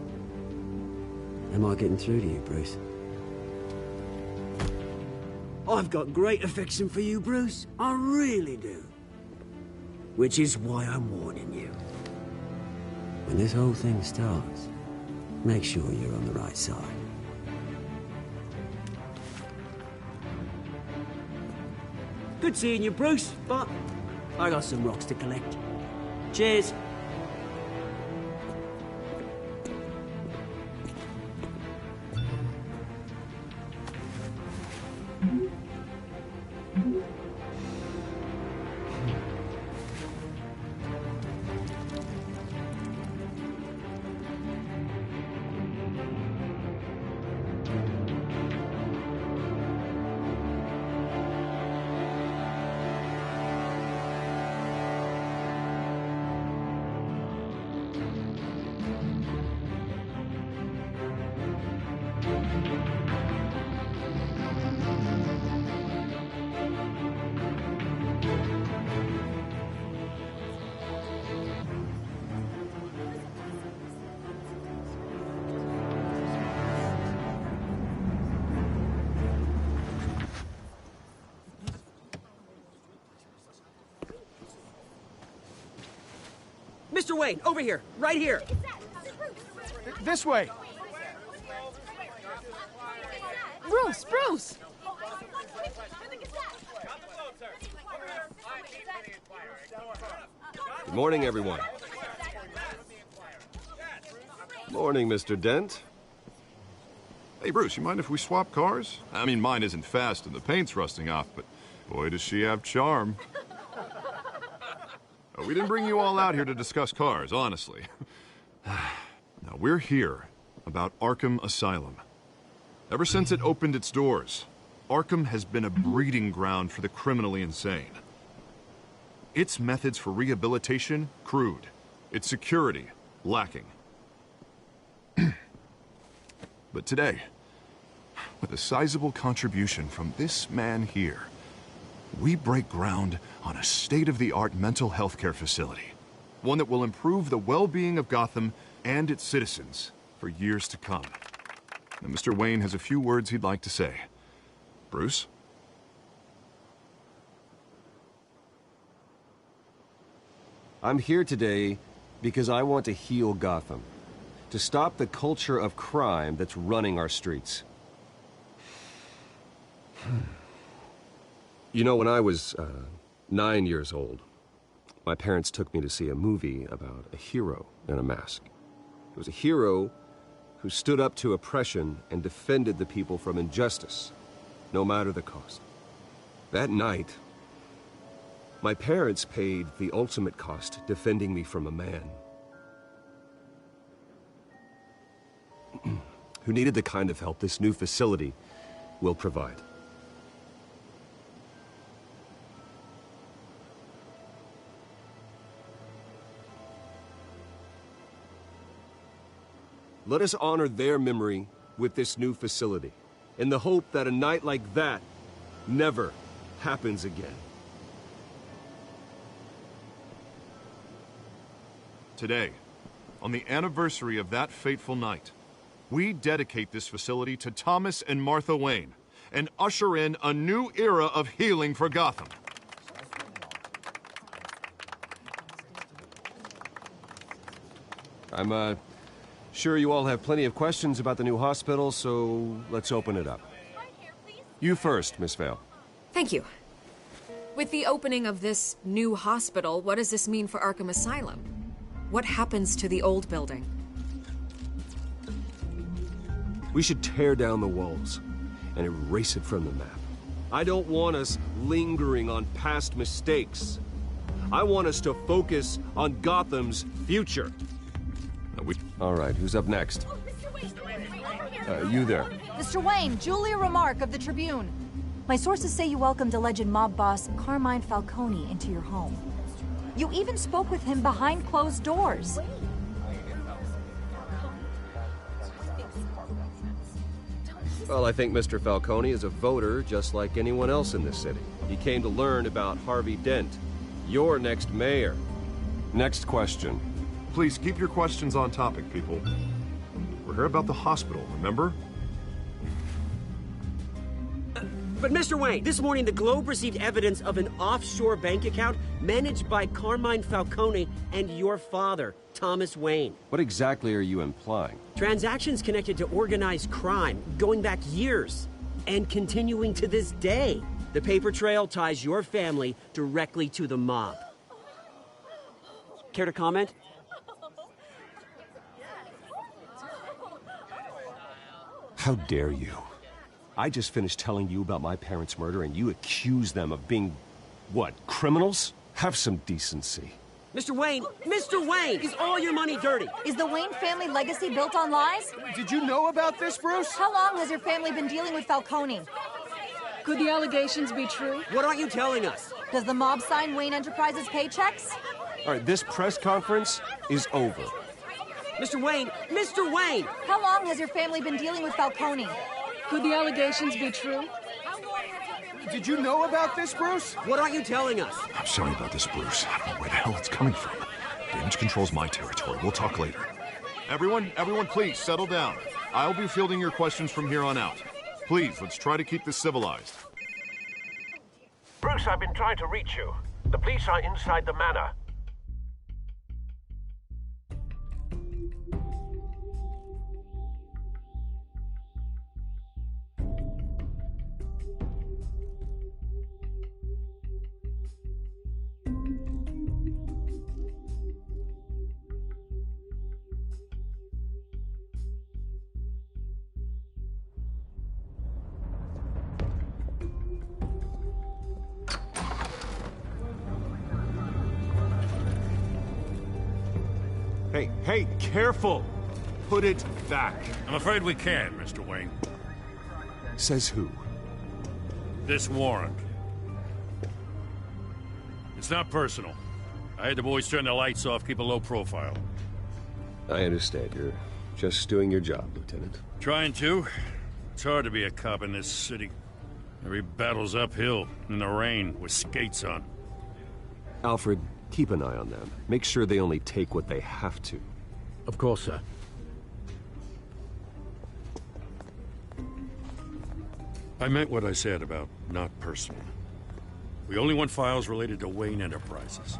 Am I getting through to you, Bruce? I've got great affection for you, Bruce. I really do. Which is why I'm warning you. When this whole thing starts, make sure you're on the right side. Good seeing you, Bruce, but I got some rocks to collect. Cheers. Mr. Wayne, over here, right here. This way. Bruce! Good morning, everyone. Morning, Mr. Dent. Hey, Bruce, you mind if we swap cars? I mean, mine isn't fast and the paint's rusting off, but boy, does she have charm. We didn't bring you all out here to discuss cars, honestly. Now, we're here about Arkham Asylum. Ever since it opened its doors, Arkham has been a breeding ground for the criminally insane. Its methods for rehabilitation, crude. Its security, lacking. But today, with a sizable contribution from this man here, we break ground on a state-of-the-art mental health care facility. One that will improve the well-being of Gotham and its citizens for years to come. Now, Mr. Wayne has a few words he'd like to say. Bruce? I'm here today because I want to heal Gotham. To stop the culture of crime that's running our streets. You know, when I was 9 years old, my parents took me to see a movie about a hero in a mask. It was a hero who stood up to oppression and defended the people from injustice, no matter the cost. That night, my parents paid the ultimate cost defending me from a man who needed the kind of help this new facility will provide. Let us honor their memory with this new facility, in the hope that a night like that never happens again. Today, on the anniversary of that fateful night, we dedicate this facility to Thomas and Martha Wayne and usher in a new era of healing for Gotham. I'm sure you all have plenty of questions about the new hospital, so let's open it up. You first, Miss Vale. Thank you. With the opening of this new hospital, what does this mean for Arkham Asylum? What happens to the old building? We should tear down the walls and erase it from the map. I don't want us lingering on past mistakes. I want us to focus on Gotham's future. All right, who's up next? You there. Mr. Wayne, Julia Remark of the Tribune. My sources say you welcomed alleged mob boss Carmine Falcone into your home. You even spoke with him behind closed doors. Well, I think Mr. Falcone is a voter just like anyone else in this city. He came to learn about Harvey Dent, your next mayor. Next question. Please keep your questions on topic, people. We're here about the hospital, remember? But Mr. Wayne, this morning the Globe received evidence of an offshore bank account managed by Carmine Falcone and your father, Thomas Wayne. What exactly are you implying? Transactions connected to organized crime, going back years, and continuing to this day. The paper trail ties your family directly to the mob. Care to comment? How dare you? I just finished telling you about my parents' murder and you accuse them of being, what, criminals? Have some decency. Mr. Wayne, is all your money dirty? Is the Wayne family legacy built on lies? Did you know about this, Bruce? How long has your family been dealing with Falcone? Could the allegations be true? What aren't you telling us? Does the mob sign Wayne Enterprises paychecks? All right, this press conference is over. Mr. Wayne! How long has your family been dealing with Falcone? Could the allegations be true? Did you know about this, Bruce? What aren't you telling us? I'm sorry about this, Bruce. I don't know where the hell it's coming from. Damage control's my territory. We'll talk later. Everyone, please, settle down. I'll be fielding your questions from here on out. Please, let's try to keep this civilized. Bruce, I've been trying to reach you. The police are inside the manor. Hey, careful! Put it back. I'm afraid we can't, Mr. Wayne. Says who? This warrant. It's not personal. I had the boys turn the lights off, keep a low profile. I understand. You're just doing your job, Lieutenant. Trying to. It's hard to be a cop in this city. Every battle's uphill, in the rain, with skates on. Alfred, keep an eye on them. Make sure they only take what they have to. Of course, sir. I meant what I said about not personal. We only want files related to Wayne Enterprises.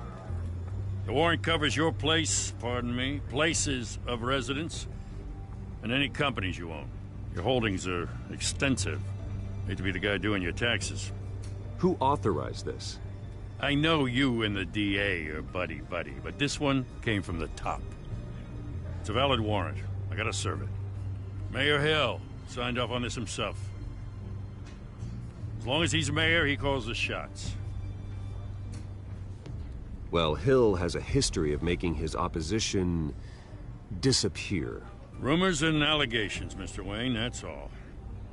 The warrant covers your place, pardon me, places of residence, and any companies you own. Your holdings are extensive. Hate to be the guy doing your taxes. Who authorized this? I know you and the DA are buddy-buddy, but this one came from the top. It's a valid warrant. I gotta serve it. Mayor Hill signed off on this himself. As long as he's mayor, he calls the shots. Well, Hill has a history of making his opposition disappear. Rumors and allegations, Mr. Wayne, that's all.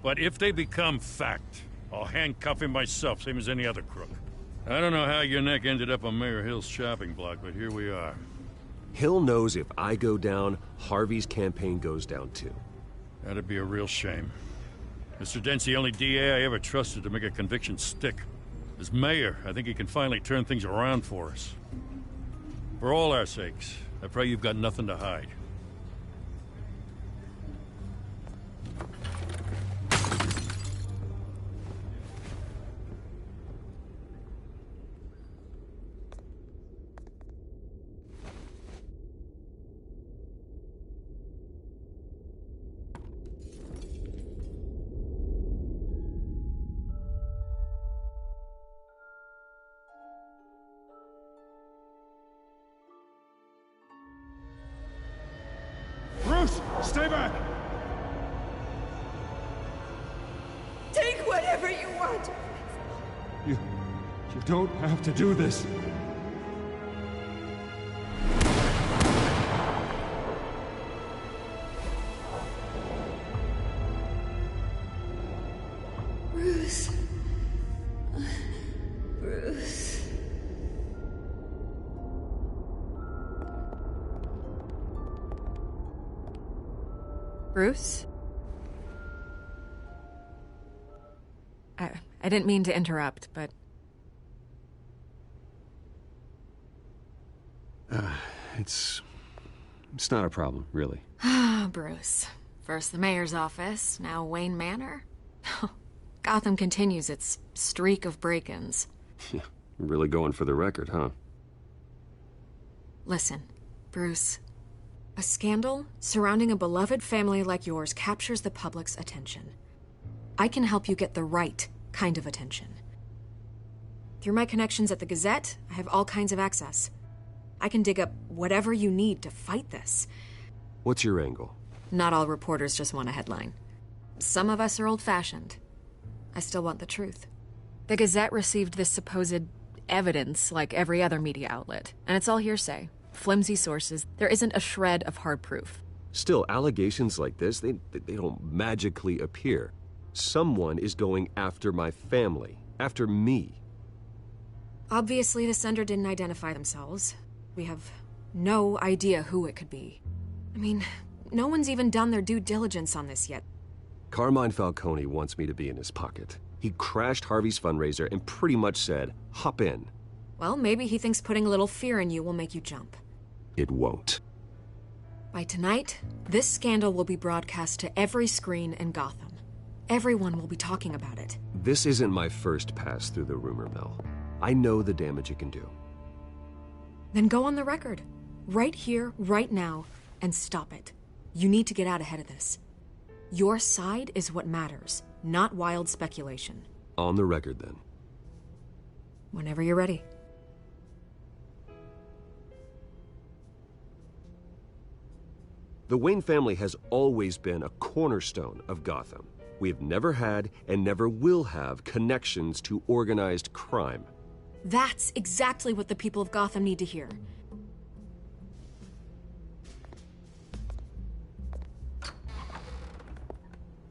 But if they become fact, I'll handcuff him myself, same as any other crook. I don't know how your neck ended up on Mayor Hill's shopping block, but here we are. Hill knows if I go down, Harvey's campaign goes down too. That'd be a real shame. Mr. Dent's the only DA I ever trusted to make a conviction stick. As mayor, I think he can finally turn things around for us. For all our sakes, I pray you've got nothing to hide. Stay back! Take whatever you want. You don't have to do this. Bruce. Bruce. Bruce? I didn't mean to interrupt, but... It's not a problem, really. Ah, Bruce. First the mayor's office, now Wayne Manor. Gotham continues its streak of break-ins. Yeah, really going for the record, huh? Listen, Bruce. A scandal surrounding a beloved family like yours captures the public's attention. I can help you get the right kind of attention. Through my connections at the Gazette, I have all kinds of access. I can dig up whatever you need to fight this. What's your angle? Not all reporters just want a headline. Some of us are old-fashioned. I still want the truth. The Gazette received this supposed evidence like every other media outlet, and it's all hearsay. Flimsy sources. There isn't a shred of hard proof. Still, allegations like this, they don't magically appear. Someone is going after my family, after me. Obviously, the sender didn't identify themselves. We have no idea who it could be. I mean, no one's even done their due diligence on this yet. Carmine Falcone wants me to be in his pocket. He crashed Harvey's fundraiser and pretty much said, hop in. Well, maybe he thinks putting a little fear in you will make you jump. It won't. By tonight, this scandal will be broadcast to every screen in Gotham. Everyone will be talking about it. This isn't my first pass through the rumor mill. I know the damage it can do. Then go on the record. Right here, right now, and stop it. You need to get out ahead of this. Your side is what matters, not wild speculation. On the record, then. Whenever you're ready. The Wayne family has always been a cornerstone of Gotham. We have never had and never will have connections to organized crime. That's exactly what the people of Gotham need to hear.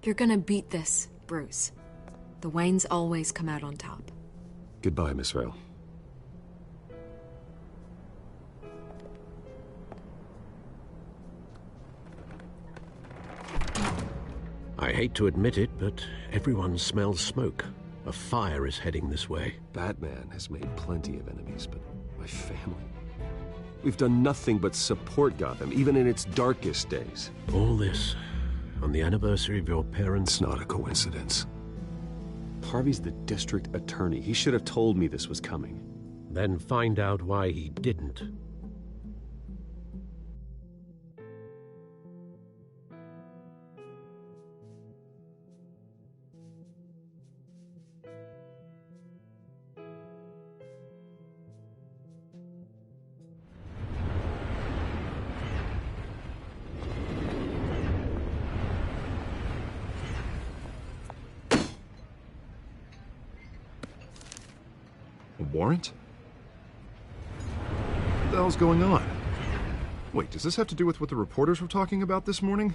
You're gonna beat this, Bruce. The Waynes always come out on top. Goodbye, Miss Vale. I hate to admit it, but everyone smells smoke. A fire is heading this way. Batman has made plenty of enemies, but my family... We've done nothing but support Gotham, even in its darkest days. All this on the anniversary of your parents'... It's not a coincidence. Harvey's the district attorney. He should have told me this was coming. Then find out why he didn't. Warrant? What the hell's going on? Wait, does this have to do with what the reporters were talking about this morning?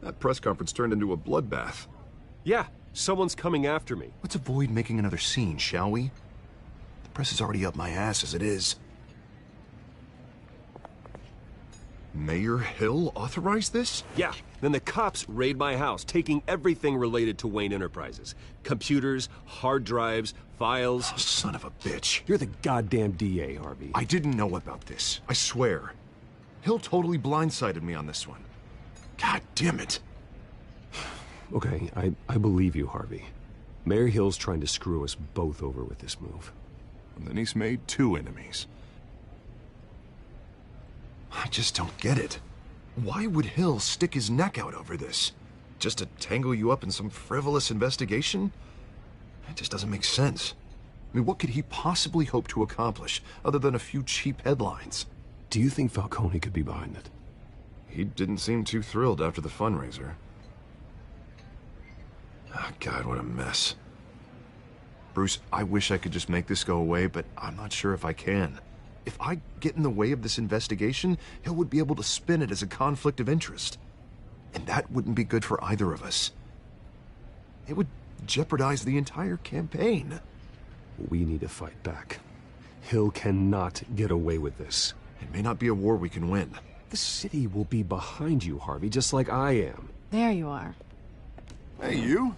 That press conference turned into a bloodbath. Yeah, someone's coming after me. Let's avoid making another scene, shall we? The press is already up my ass as it is. Mayor Hill authorized this? Yeah, then the cops raid my house, taking everything related to Wayne Enterprises. Computers, hard drives, files. Oh, son of a bitch. You're the goddamn DA, Harvey. I didn't know about this. I swear. Hill totally blindsided me on this one. God damn it. Okay, I believe you, Harvey. Mayor Hill's trying to screw us both over with this move. And then he's made two enemies. I just don't get it. Why would Hill stick his neck out over this? Just to tangle you up in some frivolous investigation? It just doesn't make sense. I mean, what could he possibly hope to accomplish other than a few cheap headlines? Do you think Falcone could be behind it? He didn't seem too thrilled after the fundraiser. Oh, God, what a mess. Bruce, I wish I could just make this go away, but I'm not sure if I can. If I get in the way of this investigation, Hill would be able to spin it as a conflict of interest. And that wouldn't be good for either of us. It would jeopardize the entire campaign. We need to fight back. Hill cannot get away with this. It may not be a war we can win. The city will be behind you, Harvey, just like I am. There you are. Hey, you?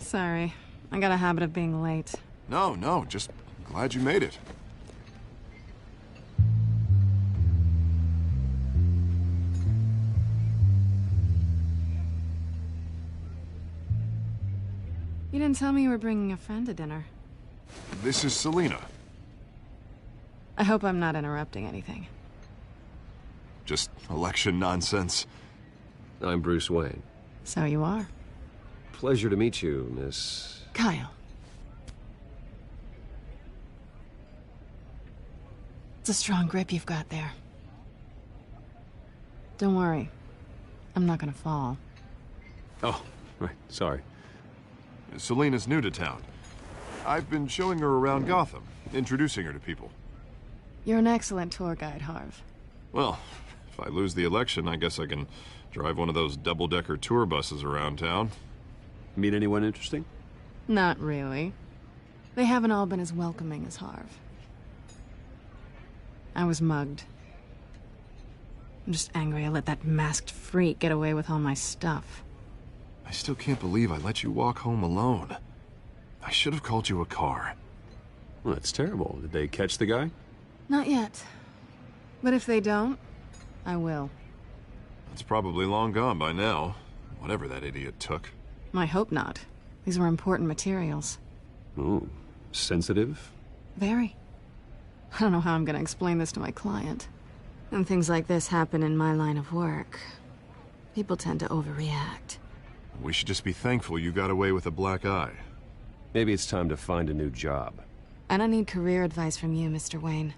Sorry. I got a habit of being late. No, just glad you made it. You didn't tell me you were bringing a friend to dinner. This is Selina. I hope I'm not interrupting anything. Just election nonsense. I'm Bruce Wayne. So you are. Pleasure to meet you, Miss... Kyle. It's a strong grip you've got there. Don't worry. I'm not gonna fall. Oh, right. Sorry. Selina's new to town. I've been showing her around Gotham, introducing her to people. You're an excellent tour guide, Harv. Well, if I lose the election, I guess I can drive one of those double-decker tour buses around town. Meet anyone interesting? Not really. They haven't all been as welcoming as Harv. I was mugged. I'm just angry I let that masked freak get away with all my stuff. I still can't believe I let you walk home alone. I should have called you a car. Well, that's terrible. Did they catch the guy? Not yet. But if they don't, I will. It's probably long gone by now, whatever that idiot took. I hope not. These were important materials. Ooh, sensitive? Very. I don't know how I'm gonna explain this to my client. When things like this happen in my line of work, people tend to overreact. We should just be thankful you got away with a black eye. Maybe it's time to find a new job. I don't need career advice from you, Mr. Wayne.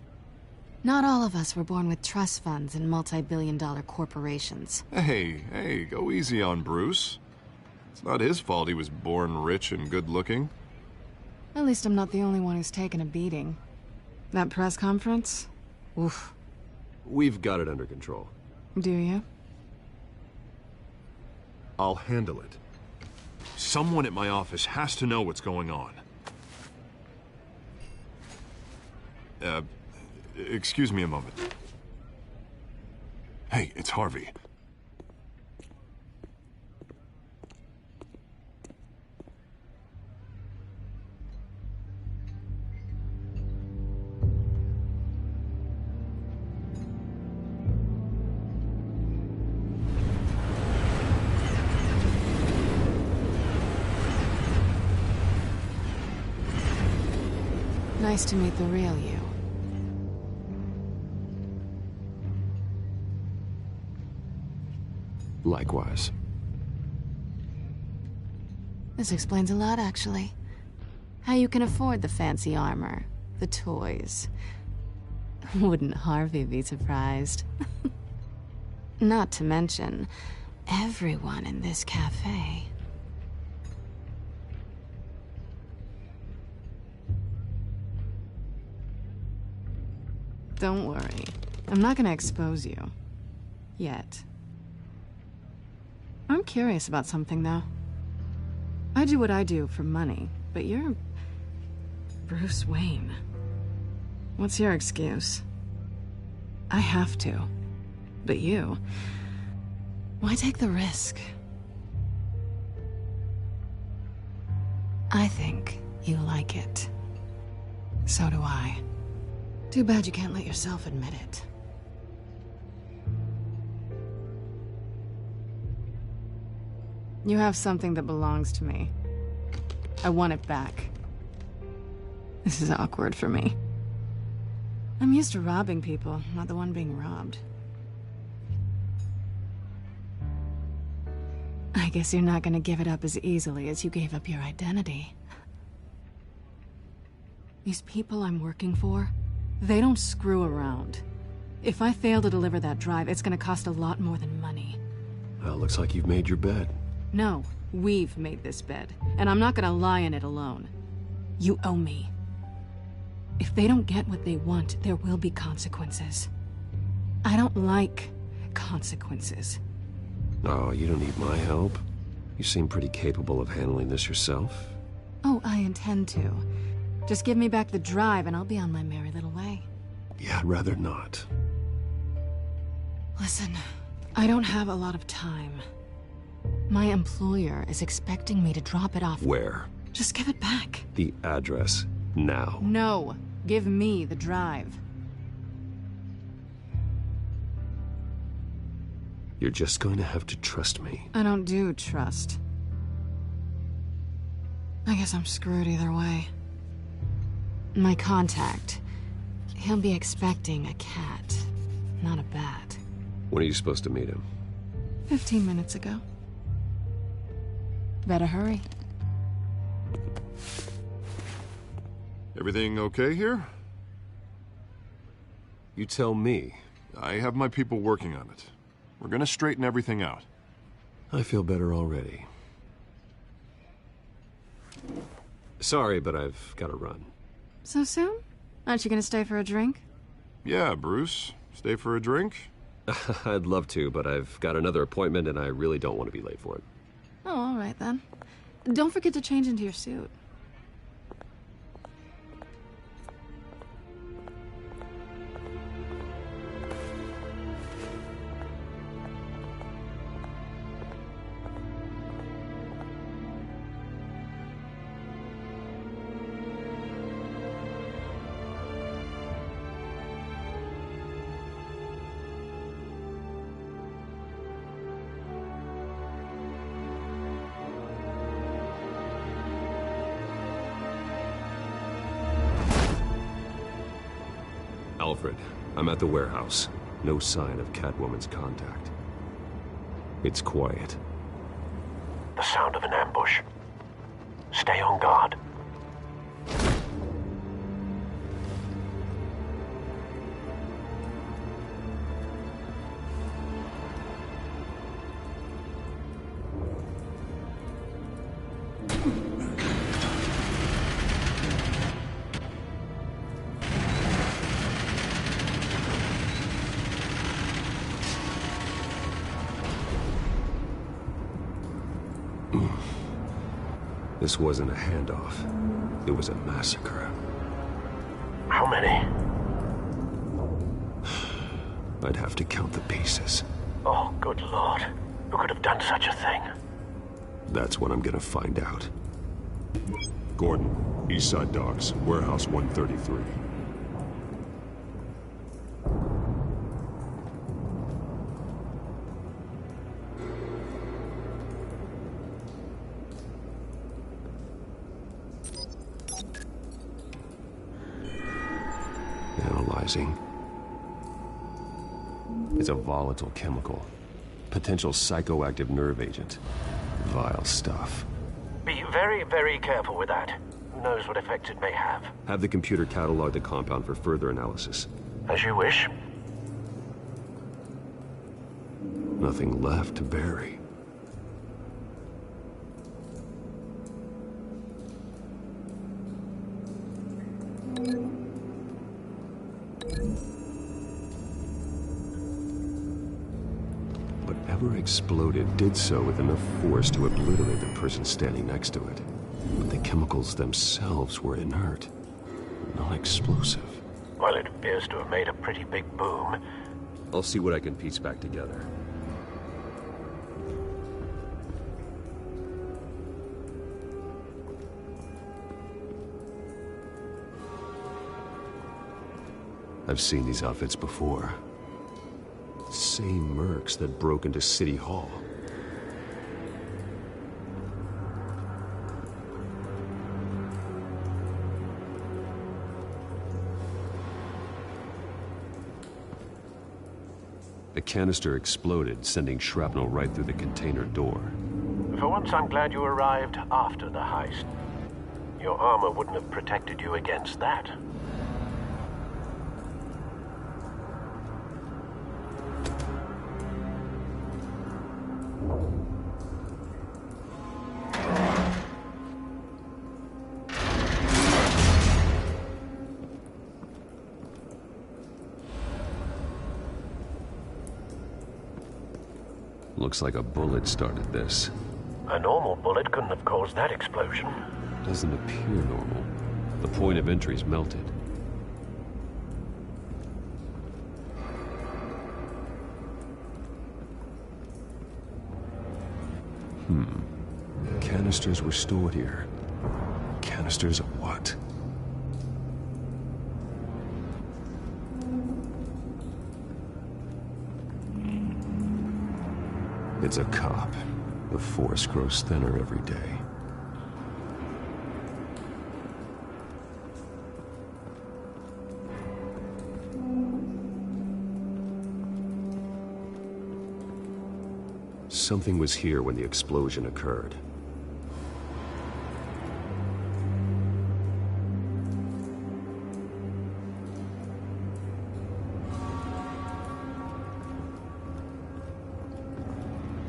Not all of us were born with trust funds and multi-billion-dollar corporations. Hey, go easy on Bruce. It's not his fault he was born rich and good-looking. At least I'm not the only one who's taken a beating. That press conference? Oof. We've got it under control. Do you? I'll handle it. Someone at my office has to know what's going on. Excuse me a moment. Hey, it's Harvey. Nice to meet the real you. Likewise. This explains a lot, actually. How you can afford the fancy armor, the toys. Wouldn't Harvey be surprised? Not to mention, everyone in this cafe. Don't worry. I'm not gonna expose you. Yet. I'm curious about something, though. I do what I do for money, but you're... Bruce Wayne. What's your excuse? I have to. But you... Why take the risk? I think you like it. So do I. Too bad you can't let yourself admit it. You have something that belongs to me. I want it back. This is awkward for me. I'm used to robbing people, not the one being robbed. I guess you're not gonna give it up as easily as you gave up your identity. These people I'm working for, they don't screw around. If I fail to deliver that drive, it's gonna cost a lot more than money. Well, looks like you've made your bed. No, we've made this bed, and I'm not gonna lie in it alone. You owe me. If they don't get what they want, there will be consequences. I don't like consequences. Oh, you don't need my help. You seem pretty capable of handling this yourself. Oh, I intend to. Just give me back the drive and I'll be on my merry little way. Yeah, I'd rather not. Listen, I don't have a lot of time. My employer is expecting me to drop it off. Where? Just give it back. The address, now. No, give me the drive. You're just going to have to trust me. I don't do trust. I guess I'm screwed either way. My contact, he'll be expecting a cat, not a bat. When are you supposed to meet him? 15 minutes ago. Better hurry. Everything okay here? You tell me. I have my people working on it. We're gonna straighten everything out. I feel better already. Sorry, but I've got to run. So soon? Aren't you gonna stay for a drink? Yeah, Bruce. Stay for a drink? I'd love to, but I've got another appointment and I really don't want to be late for it. Oh, all right then. Don't forget to change into your suit. Alfred, I'm at the warehouse. No sign of Catwoman's contact. It's quiet. The sound of an ambush. Stay on guard. This wasn't a handoff. It was a massacre. How many? I'd have to count the pieces. Oh, good Lord. Who could have done such a thing? That's what I'm gonna find out. Gordon, Eastside Docks, Warehouse 133. Analyzing. It's a volatile chemical. Potential psychoactive nerve agent. Vile stuff. Be very, very careful with that. Who knows what effects it may have. Have the computer catalog the compound for further analysis. As you wish. Nothing left to bury. Whatever exploded did so with enough force to obliterate the person standing next to it. But the chemicals themselves were inert, non-explosive. Well, it appears to have made a pretty big boom. I'll see what I can piece back together. I've seen these outfits before. The same mercs that broke into City Hall. The canister exploded, sending shrapnel right through the container door. For once, I'm glad you arrived after the heist. Your armor wouldn't have protected you against that. Looks like a bullet started this. A normal bullet couldn't have caused that explosion. Doesn't appear normal. The point of entry's melted. Canisters were stored here. Canisters of what? It's a cop. The force grows thinner every day. Something was here when the explosion occurred.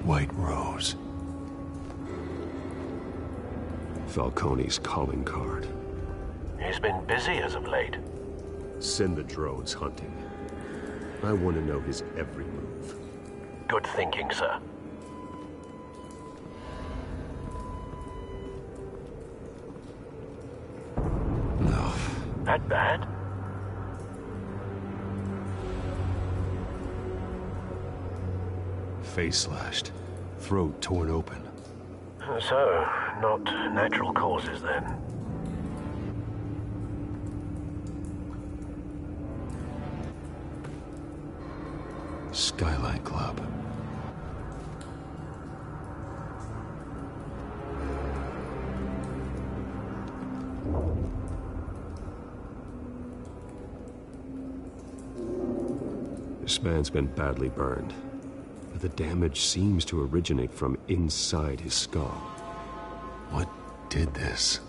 White Rose. Falcone's calling card. He's been busy as of late. Send the drones hunting. I want to know his every move. Good thinking, sir. No. That bad? Face slashed. Throat torn open. So, not natural causes then. Skylight Club. This man's been badly burned. But the damage seems to originate from inside his skull. What did this?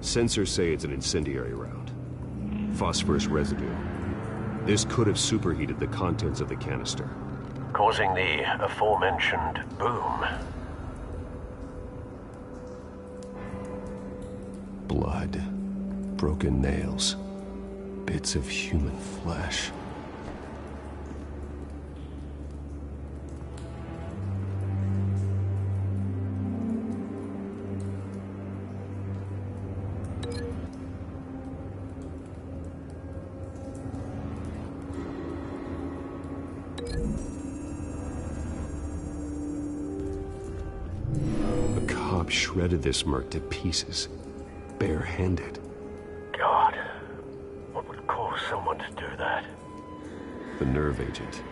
Sensors say it's an incendiary round. Phosphorus residue. This could have superheated the contents of the canister, causing the aforementioned boom. Blood. Broken nails. Bits of human flesh. Shredded this merc to pieces, bare-handed. God, what would cause someone to do that? The nerve agent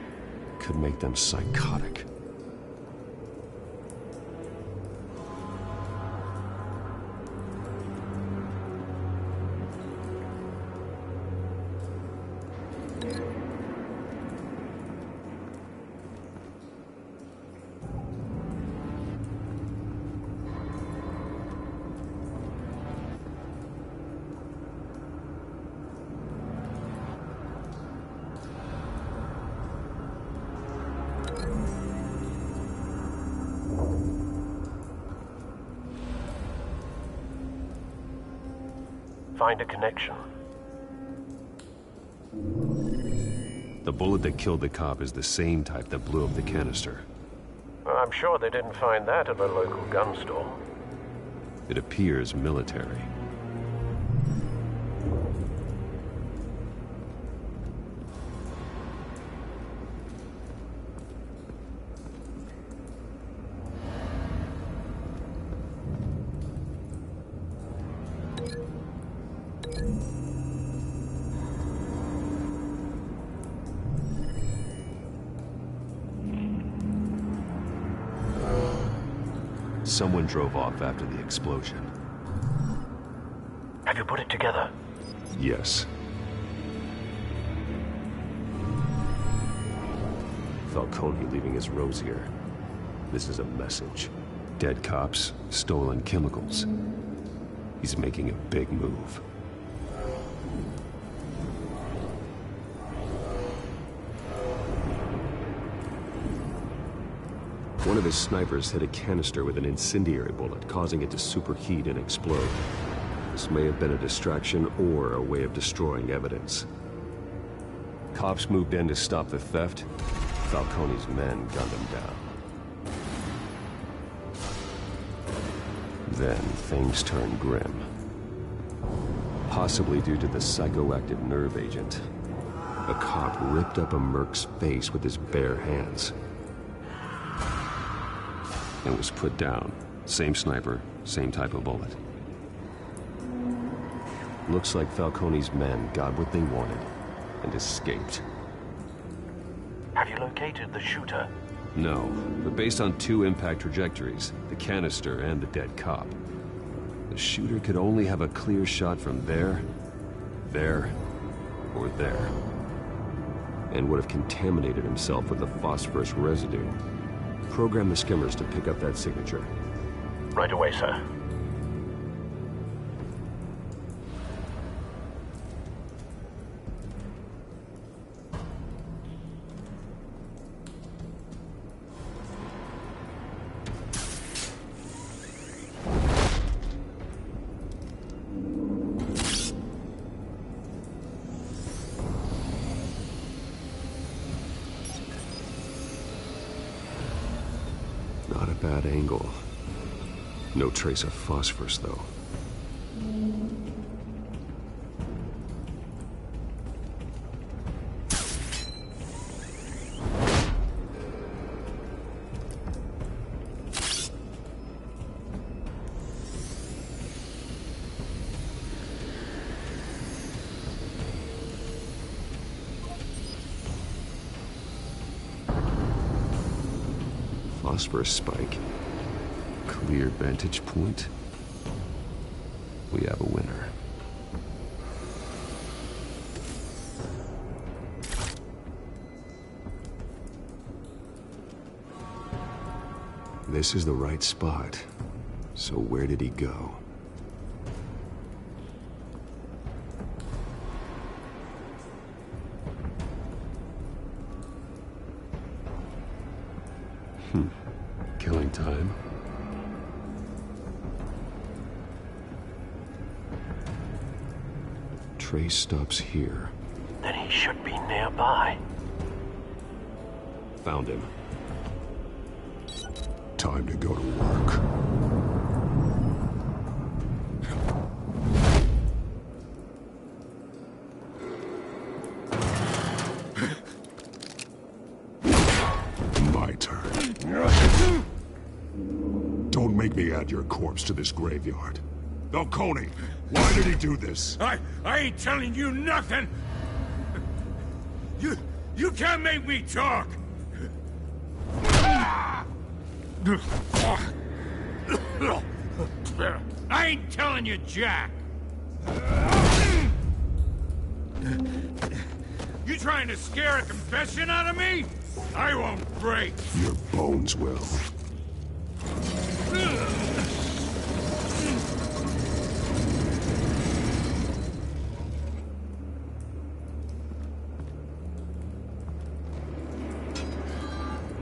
could make them psychotic. Find a connection. The bullet that killed the cop is the same type that blew up the canister. I'm sure they didn't find that at a local gun store. It appears military. Someone drove off after the explosion. Have you put it together? Yes. Falcone leaving his rose here. This is a message. Dead cops, stolen chemicals. He's making a big move. One of his snipers hit a canister with an incendiary bullet, causing it to superheat and explode. This may have been a distraction or a way of destroying evidence. Cops moved in to stop the theft. Falcone's men gunned him down. Then things turned grim. Possibly due to the psychoactive nerve agent. A cop ripped up a merc's face with his bare hands. And was put down. Same sniper, same type of bullet. Looks like Falcone's men got what they wanted and escaped. Have you located the shooter? No, but based on 2 impact trajectories, the canister and the dead cop, the shooter could only have a clear shot from there, or there. And would have contaminated himself with the phosphorus residue. Program the skimmers to pick up that signature. Right away, sir. Not a bad angle. No trace of phosphorus, though. Phosphorus spike. Clear vantage point. We have a winner. This is the right spot. So where did he go? Killing time. Trace stops here. Then he should be nearby. Found him. Time to go to work. My turn. Don't make me add your corpse to this graveyard. Falcone, why did he do this? I ain't telling you nothing! You can't make me talk! I ain't telling you jack! You trying to scare a confession out of me? I won't break! Your bones will.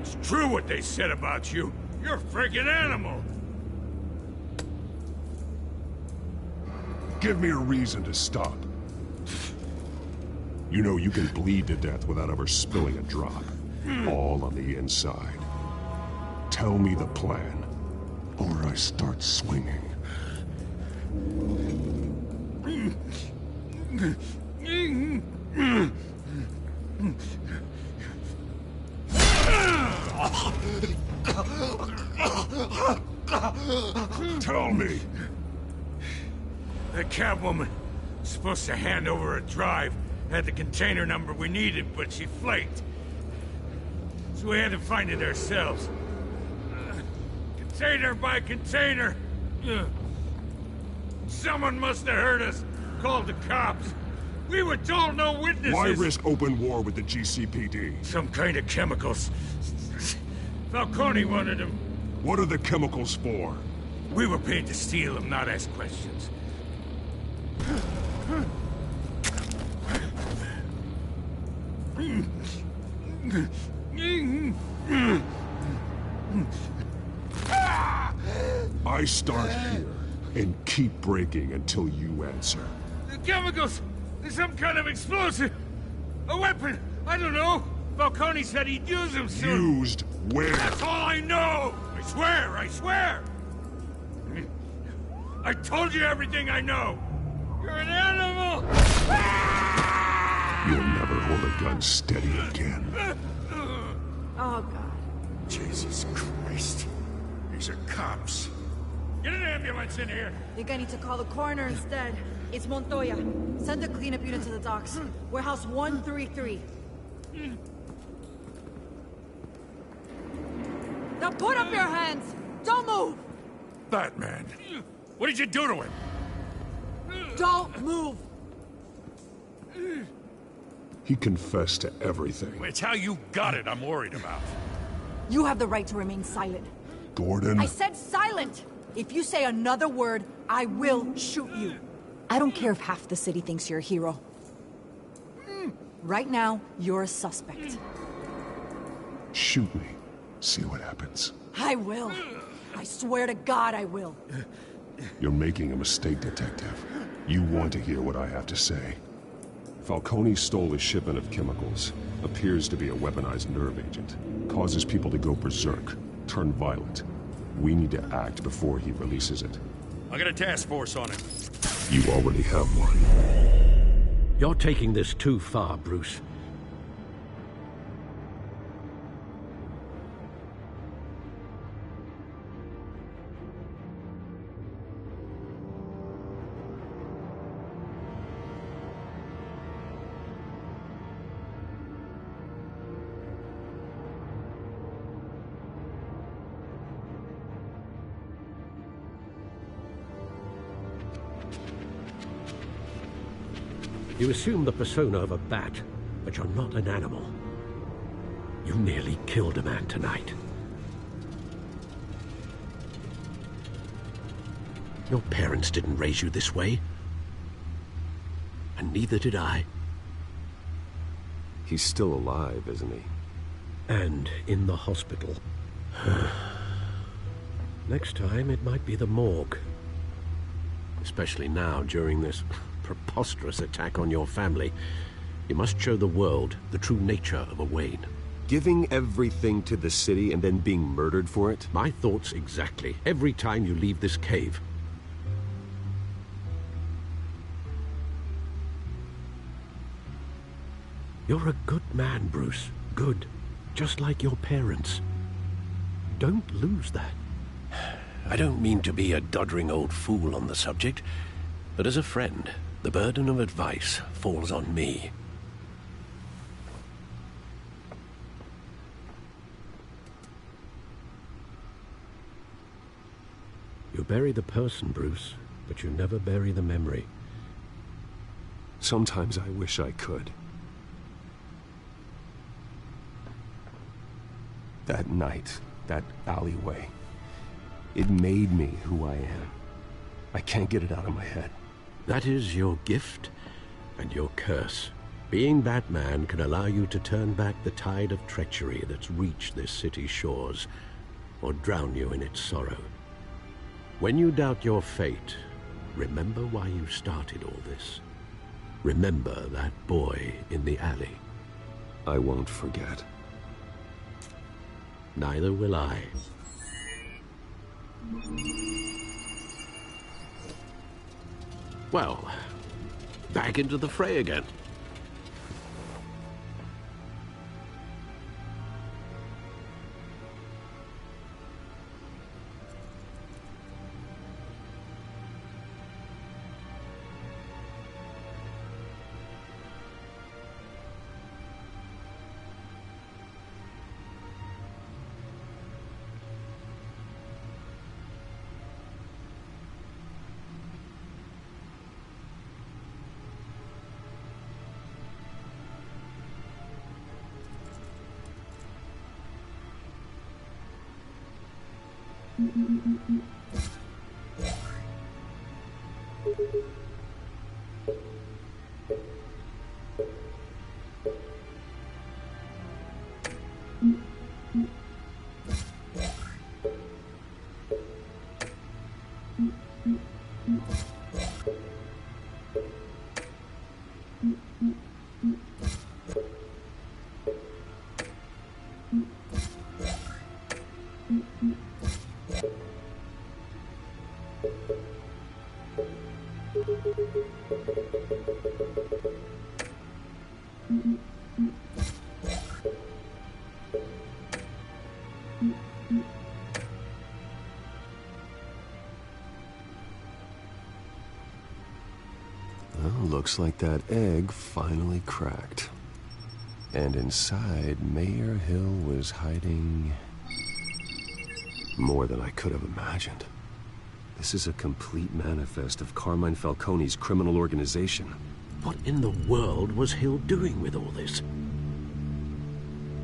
It's true what they said about you. You're a freaking animal! Give me a reason to stop. You know you can bleed to death without ever spilling a drop. All on the inside. Tell me the plan, or I start swinging. Tell me. That Catwoman was supposed to hand over a drive. Had the container number we needed, but she flaked. So we had to find it ourselves. Container by container. Someone must have heard us. Called the cops. We were told no witnesses. Why risk open war with the GCPD? Some kind of chemicals. Falcone wanted them. What are the chemicals for? We were paid to steal them, not ask questions. I start here and keep breaking until you answer. The chemicals! There's some kind of explosive! A weapon! I don't know! Falcone said he'd use them soon! Used where? That's all I know! I swear! I swear! I told you everything I know! You're an animal! You'll never hold a gun steady again. Oh, God. Jesus Christ. These are cops. Get an ambulance in here! Think I need to call the coroner instead. It's Montoya. Send a cleanup unit to the docks. Warehouse 133. Now put up your hands! Don't move! Batman. What did you do to him? Don't move! He confessed to everything. It's how you got it I'm worried about. You have the right to remain silent. Gordon? I said silent! If you say another word, I will shoot you. I don't care if half the city thinks you're a hero. Right now, you're a suspect. Shoot me. See what happens. I will. I swear to God I will. You're making a mistake, Detective. You want to hear what I have to say. Falcone stole a shipment of chemicals. Appears to be a weaponized nerve agent. Causes people to go berserk. Turn violent. We need to act before he releases it. I got a task force on it. You already have one. You're taking this too far, Bruce. You assume the persona of a bat, but you're not an animal. You nearly killed a man tonight. Your parents didn't raise you this way. And neither did I. He's still alive, isn't he? And in the hospital. Next time, it might be the morgue. Especially now, during this preposterous attack on your family. You must show the world the true nature of a Wayne. Giving everything to the city and then being murdered for it? My thoughts exactly. Every time you leave this cave. You're a good man, Bruce. Good. Just like your parents. Don't lose that. I don't mean to be a doddering old fool on the subject, but as a friend, the burden of advice falls on me. You bury the person, Bruce, but you never bury the memory. Sometimes I wish I could. That night, that alleyway, it made me who I am. I can't get it out of my head. That is your gift and your curse. Being Batman can allow you to turn back the tide of treachery that's reached this city's shores, or drown you in its sorrow. When you doubt your fate, remember why you started all this. Remember that boy in the alley. I won't forget. Neither will I. Well, back into the fray again. Well, looks like that egg finally cracked. And inside, Mayor Hill was hiding more than I could have imagined. This is a complete manifest of Carmine Falcone's criminal organization. What in the world was Hill doing with all this?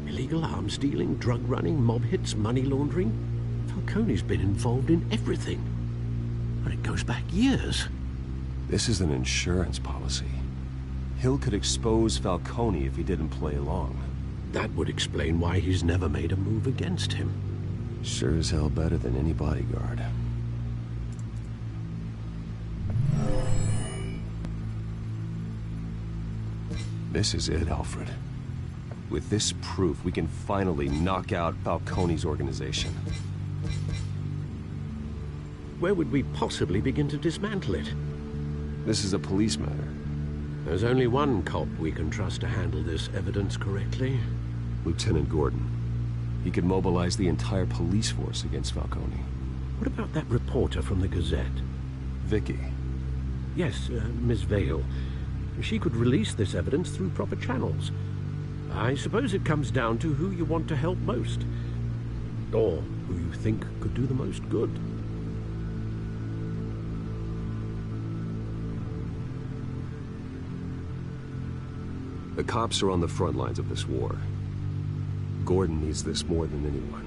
Illegal arms dealing, drug running, mob hits, money laundering? Falcone's been involved in everything. And it goes back years. This is an insurance policy. Hill could expose Falcone if he didn't play along. That would explain why he's never made a move against him. Sure as hell better than any bodyguard. This is it, Alfred. With this proof, we can finally knock out Falcone's organization. Where would we possibly begin to dismantle it? This is a police matter. There's only one cop we can trust to handle this evidence correctly. Lieutenant Gordon. He could mobilize the entire police force against Falcone. What about that reporter from the Gazette? Vicky. Yes, Miss Vale. She could release this evidence through proper channels. I suppose it comes down to who you want to help most. Or who you think could do the most good. The cops are on the front lines of this war. Gordon needs this more than anyone.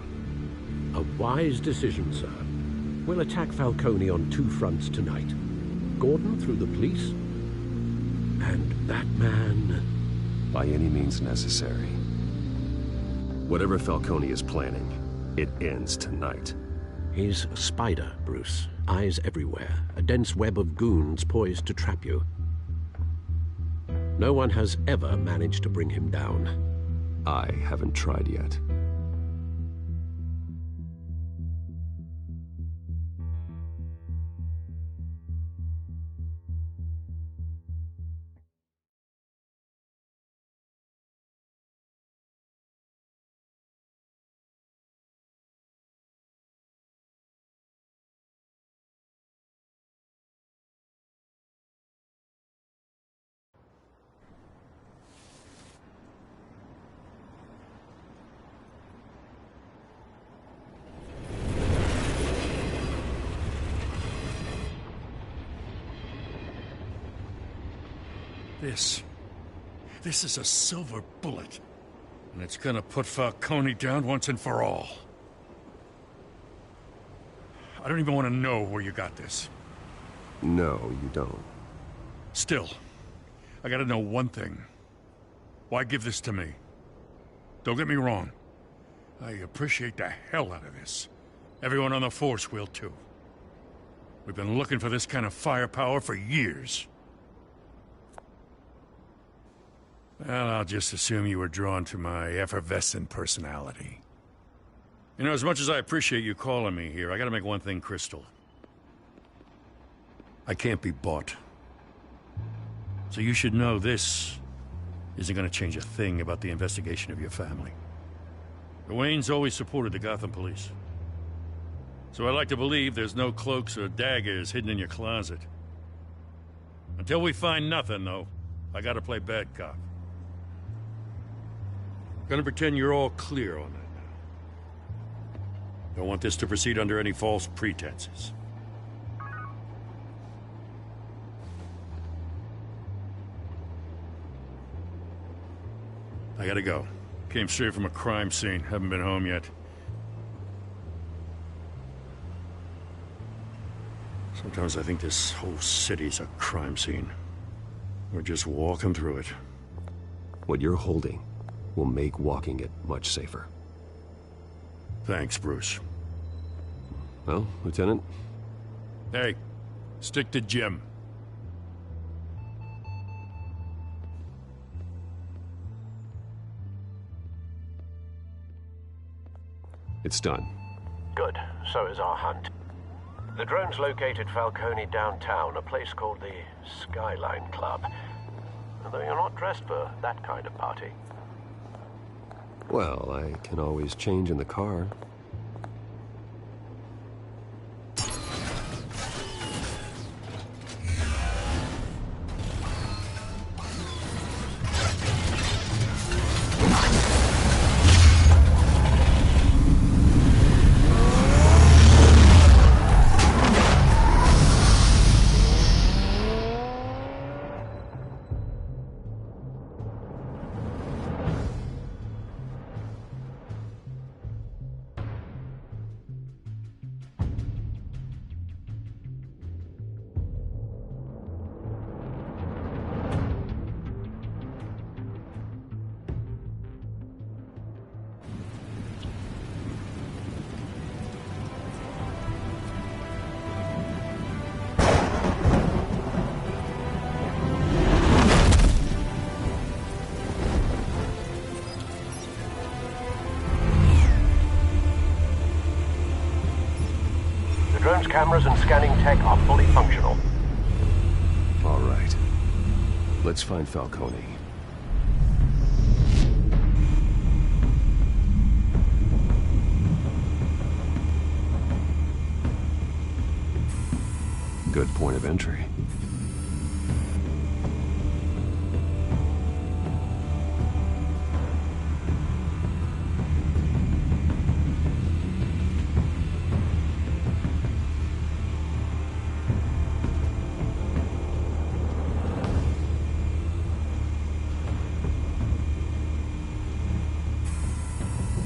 A wise decision, sir. We'll attack Falcone on two fronts tonight. Gordon through the police, and that man... by any means necessary. Whatever Falcone is planning, it ends tonight. He's a spider, Bruce. Eyes everywhere. A dense web of goons poised to trap you. No one has ever managed to bring him down. I haven't tried yet. This is a silver bullet. And it's gonna put Falcone down once and for all. I don't even want to know where you got this. No, you don't. Still, I gotta know one thing. Why give this to me? Don't get me wrong. I appreciate the hell out of this. Everyone on the force will too. We've been looking for this kind of firepower for years. Well, I'll just assume you were drawn to my effervescent personality. You know, as much as I appreciate you calling me here, I gotta make one thing crystal. I can't be bought. So you should know this isn't gonna change a thing about the investigation of your family. The Waynes always supported the Gotham police. So I like to believe there's no cloaks or daggers hidden in your closet. Until we find nothing, though, I gotta play bad cop. Gonna pretend you're all clear on that now. Don't want this to proceed under any false pretenses. I gotta go. Came straight from a crime scene. Haven't been home yet. Sometimes I think this whole city's a crime scene. We're just walking through it. What you're holding will make walking it much safer. Thanks, Bruce. Well, Lieutenant? Hey, stick to Jim. It's done. Good. So is our hunt. The drones located Falcone downtown, a place called the Skyline Club. Although you're not dressed for that kind of party. Well, I can always change in the car. Drone's cameras and scanning tech are fully functional. All right. Let's find Falcone. Good point of entry.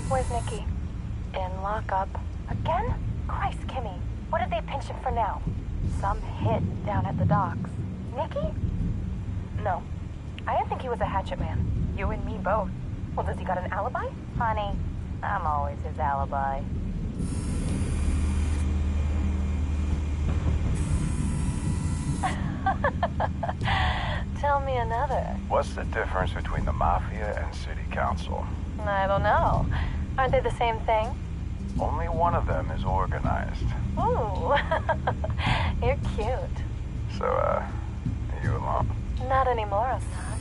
Where's Nicky? In lockup. Again? Christ, Kimmy. What did they pinch him for now? Some hit down at the docks. Nicky? No. I didn't think he was a hatchet man. You and me both. Well, does he got an alibi? Honey, I'm always his alibi. Tell me another. What's the difference between the Mafia and City Council? I don't know. Aren't they the same thing? Only one of them is organized. Ooh. You're cute. So, are you alone? Not anymore, Assad.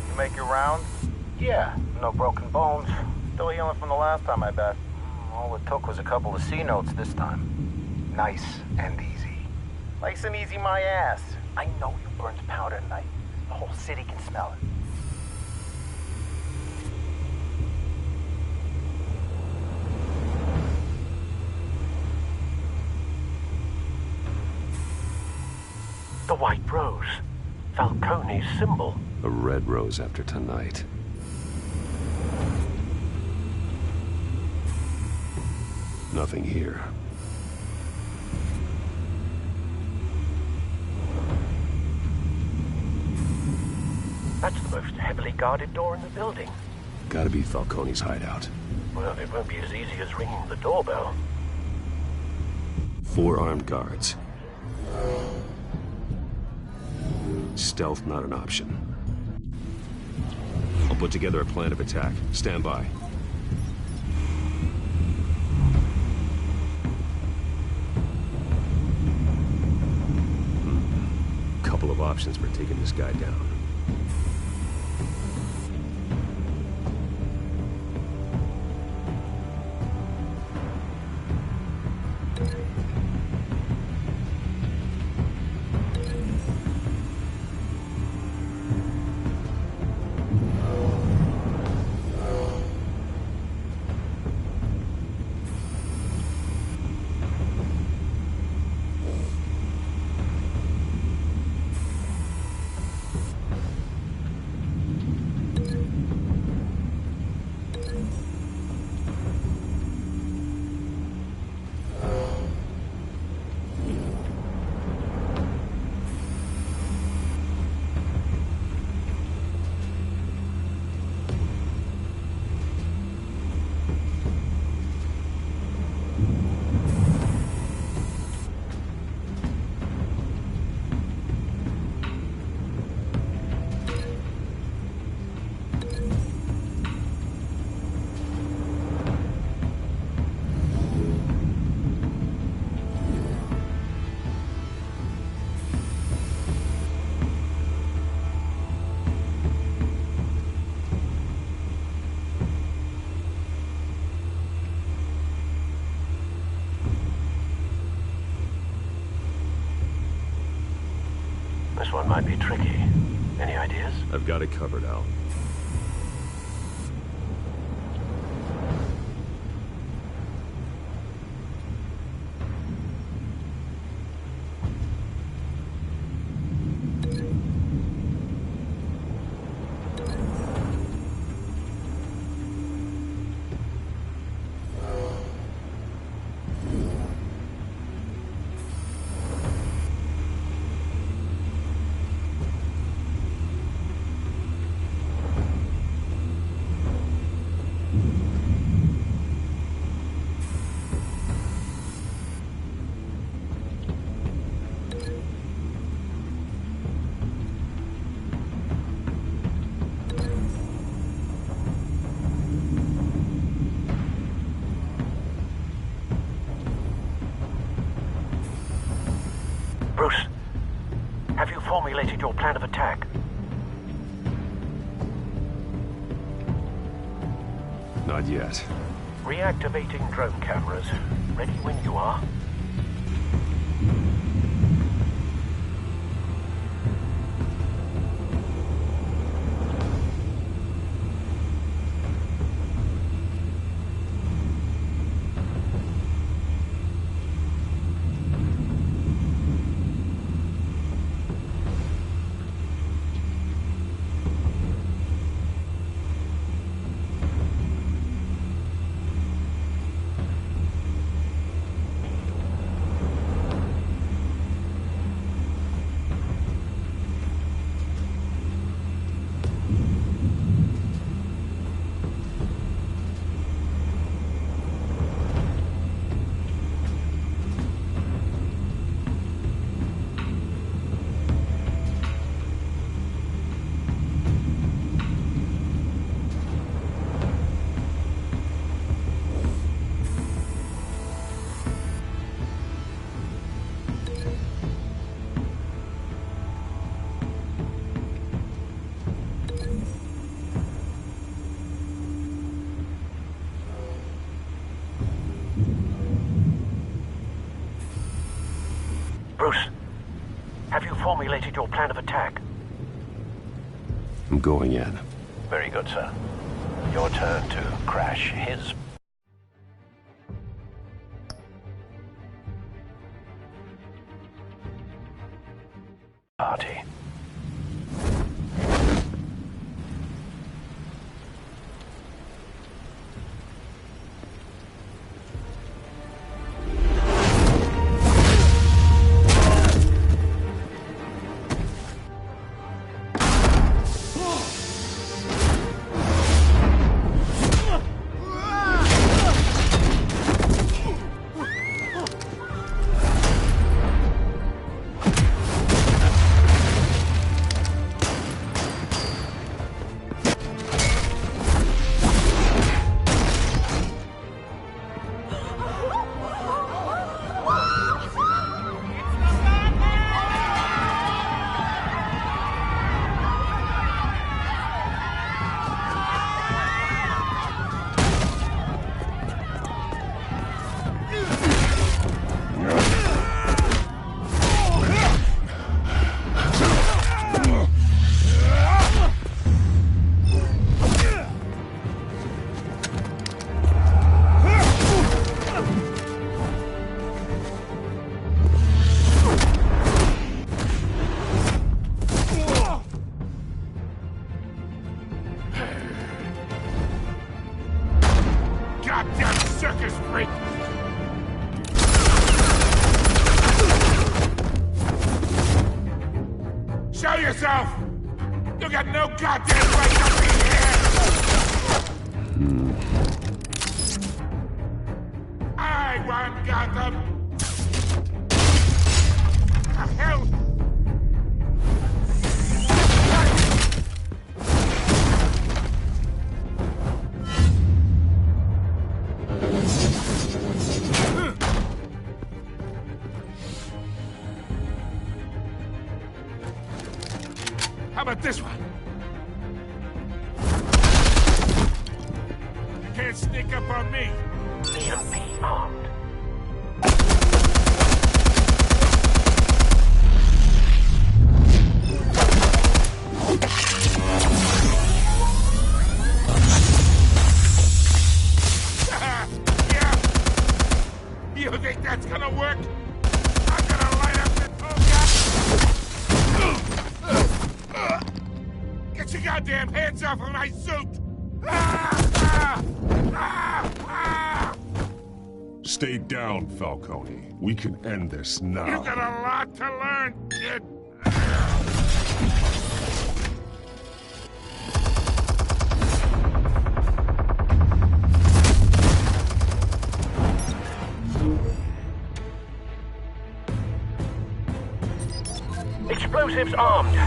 You make your rounds? Yeah, no broken bones. Still healing from the last time, I bet. All it took was a couple of C notes this time. Nice and easy. Nice and easy my ass. I know you burned powder tonight. The whole city can smell it. The white rose. Falcone's symbol. A red rose after tonight. Nothing here. That's the most heavily guarded door in the building. Gotta be Falcone's hideout. Well, it won't be as easy as ringing the doorbell. 4 armed guards. Stealth not an option. I'll put together a plan of attack. Stand by. Couple of options for taking this guy down. might be tricky. Any ideas? I've got it covered, Al. Bruce, have you formulated your plan of attack? Not yet. Reactivating drone cameras. Ready when you are. Bruce, have you formulated your plan of attack? I'm going in. Very good, sir. Your turn to crash his... party. circus freak! Show yourself! You got no goddamn right to be here! I want Gotham! The hell? How about this one? You can't sneak up on me. BMP armed. that's gonna work. I'm gonna light up this whole guy. Get your goddamn hands off of my suit! Stay down, Falcone. We can end this now. You got a lot to learn, kid. Explosives armed.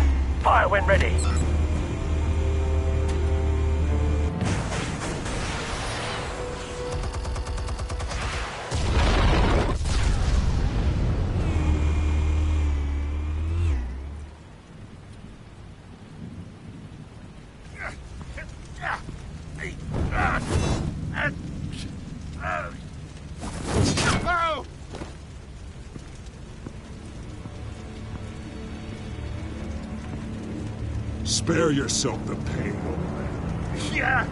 Fire when ready. Spare yourself the pain, old man. Yeah,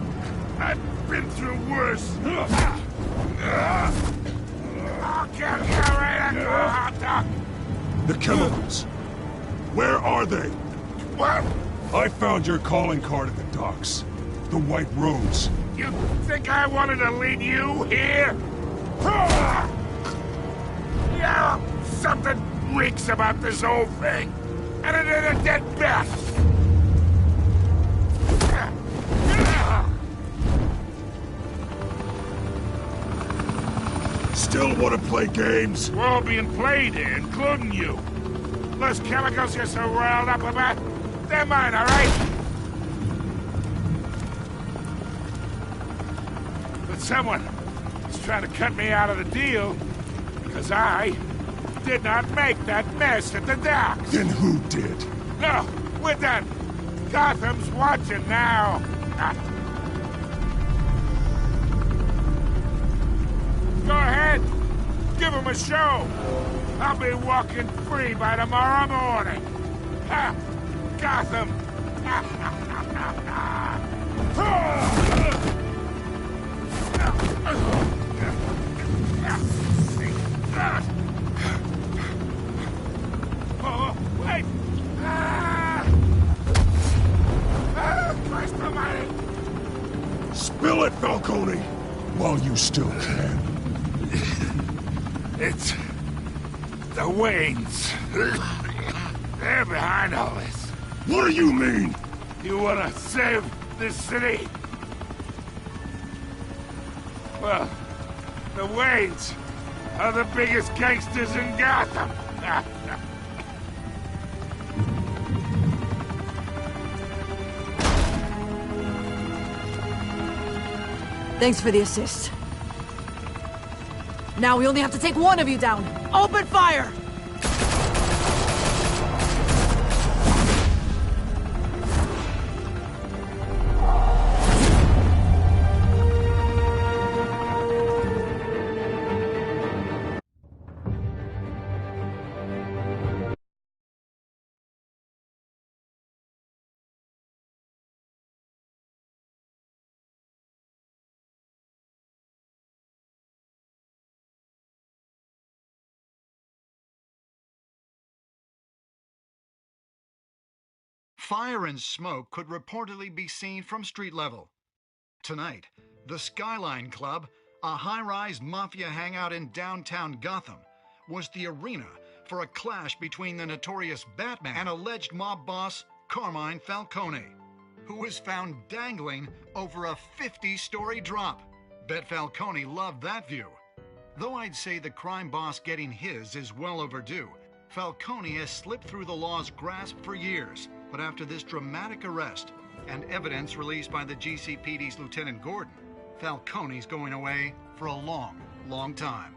I've been through worse. I'll kill you right after a hot dog. The chemicals. Where are they? What? I found your calling card at the docks. The White Rose. You think I wanted to lead you here? Yeah, something reeks about this whole thing. And it ain't a dead bat. Still want to play games? We're all being played here, including you. Those chemicals you're so riled up about, they're mine, all right? But someone is trying to cut me out of the deal because I did not make that mess at the docks. Then who did? No, we're done. Gotham's watching now. Go ahead. Give him a show. I'll be walking free by tomorrow morning. Ha! Gotham. Oh, wait. Christ almighty. Spill it, Falcone, while you still can. It's the Waynes. They're behind all this. What do you mean? You want to save this city? Well, the Waynes are the biggest gangsters in Gotham. Thanks for the assist. Now we only have to take one of you down. Open fire! Fire and smoke could reportedly be seen from street level. Tonight, the Skyline Club, a high-rise mafia hangout in downtown Gotham, was the arena for a clash between the notorious Batman and alleged mob boss Carmine Falcone, who was found dangling over a 50-story drop. Bet Falcone loved that view. Though I'd say the crime boss getting his is well overdue, Falcone has slipped through the law's grasp for years. But after this dramatic arrest and evidence released by the GCPD's Lieutenant Gordon, Falcone's going away for a long, long time.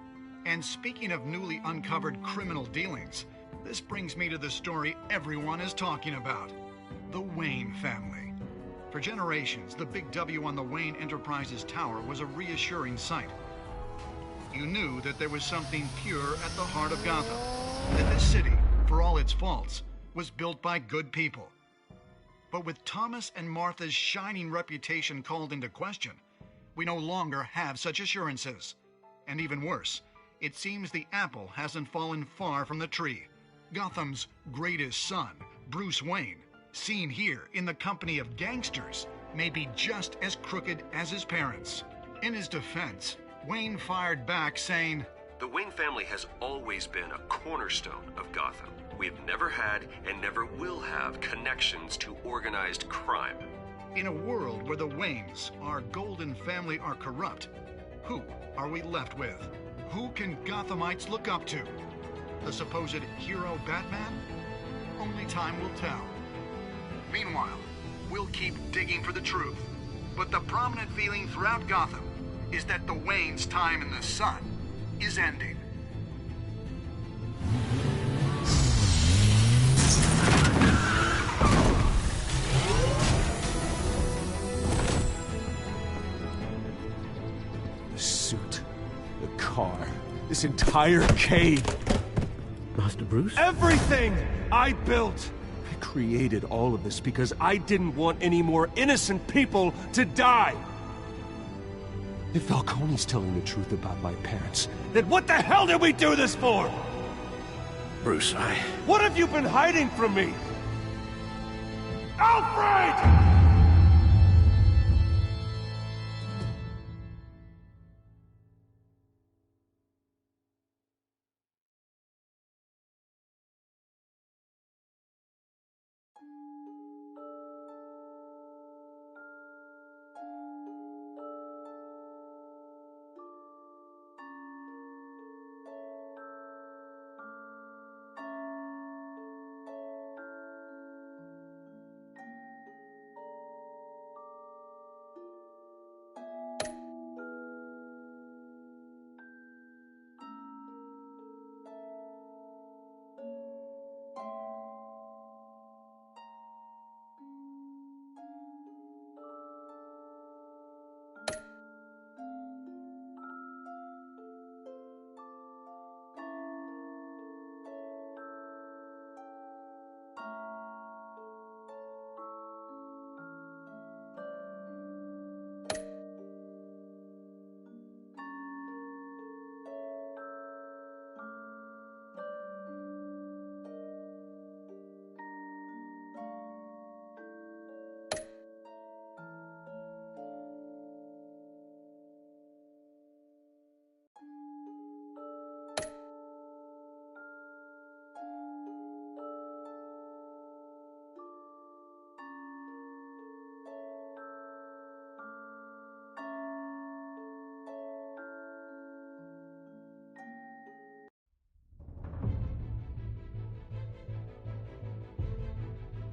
And speaking of newly uncovered criminal dealings, this brings me to the story everyone is talking about: the Wayne family. For generations, the big W on the Wayne Enterprises tower was a reassuring sight. You knew that there was something pure at the heart of Gotham, that this city, for all its faults, was built by good people. But with Thomas and Martha's shining reputation called into question, we no longer have such assurances. And even worse, it seems the apple hasn't fallen far from the tree. Gotham's greatest son, Bruce Wayne, seen here in the company of gangsters, may be just as crooked as his parents. In his defense, Wayne fired back saying, "The Wayne family has always been a cornerstone of Gotham. We've never had and never will have connections to organized crime." In a world where the Waynes, our golden family, are corrupt, who are we left with? Who can Gothamites look up to? The supposed hero Batman? Only time will tell. Meanwhile, we'll keep digging for the truth. But the prominent feeling throughout Gotham is that the Waynes' time in the sun is ending. The suit, the car, this entire cave. Master Bruce? Everything I built! I created all of this because I didn't want any more innocent people to die! If Falcone's telling the truth about my parents, then what the hell did we do this for? Bruce, What have you been hiding from me? Alfred!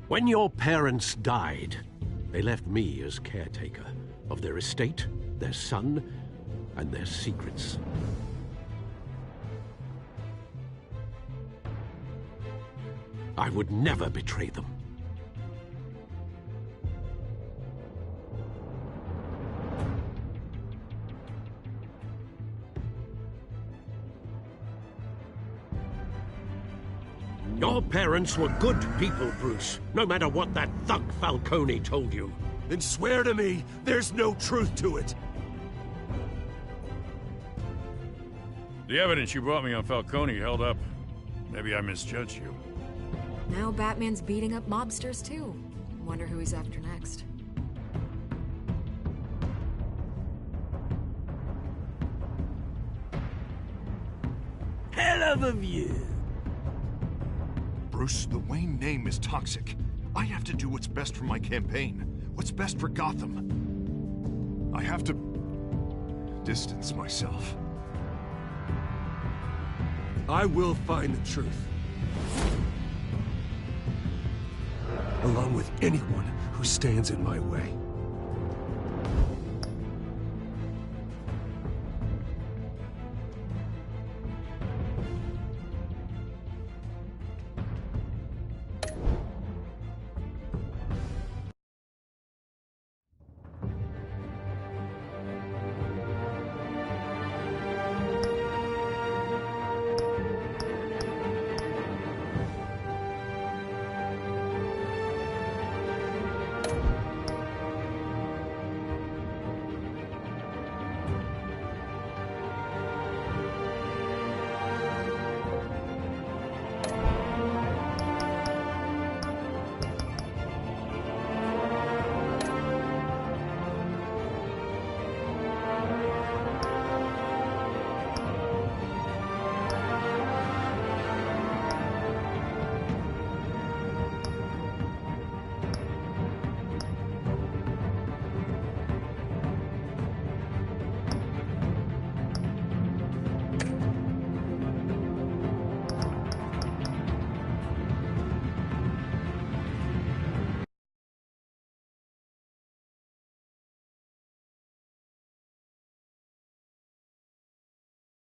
When your parents died, they left me as caretaker of their estate, their son, and their secrets. I would never betray them. Your parents were good people, Bruce, no matter what that thug Falcone told you. Then swear to me there's no truth to it. The evidence you brought me on Falcone held up. Maybe I misjudged you. Now Batman's beating up mobsters, too. Wonder who he's after next. Hell of a view. Bruce, the Wayne name is toxic. I have to do what's best for my campaign. What's best for Gotham. I have to distance myself. I will find the truth. Along with anyone who stands in my way.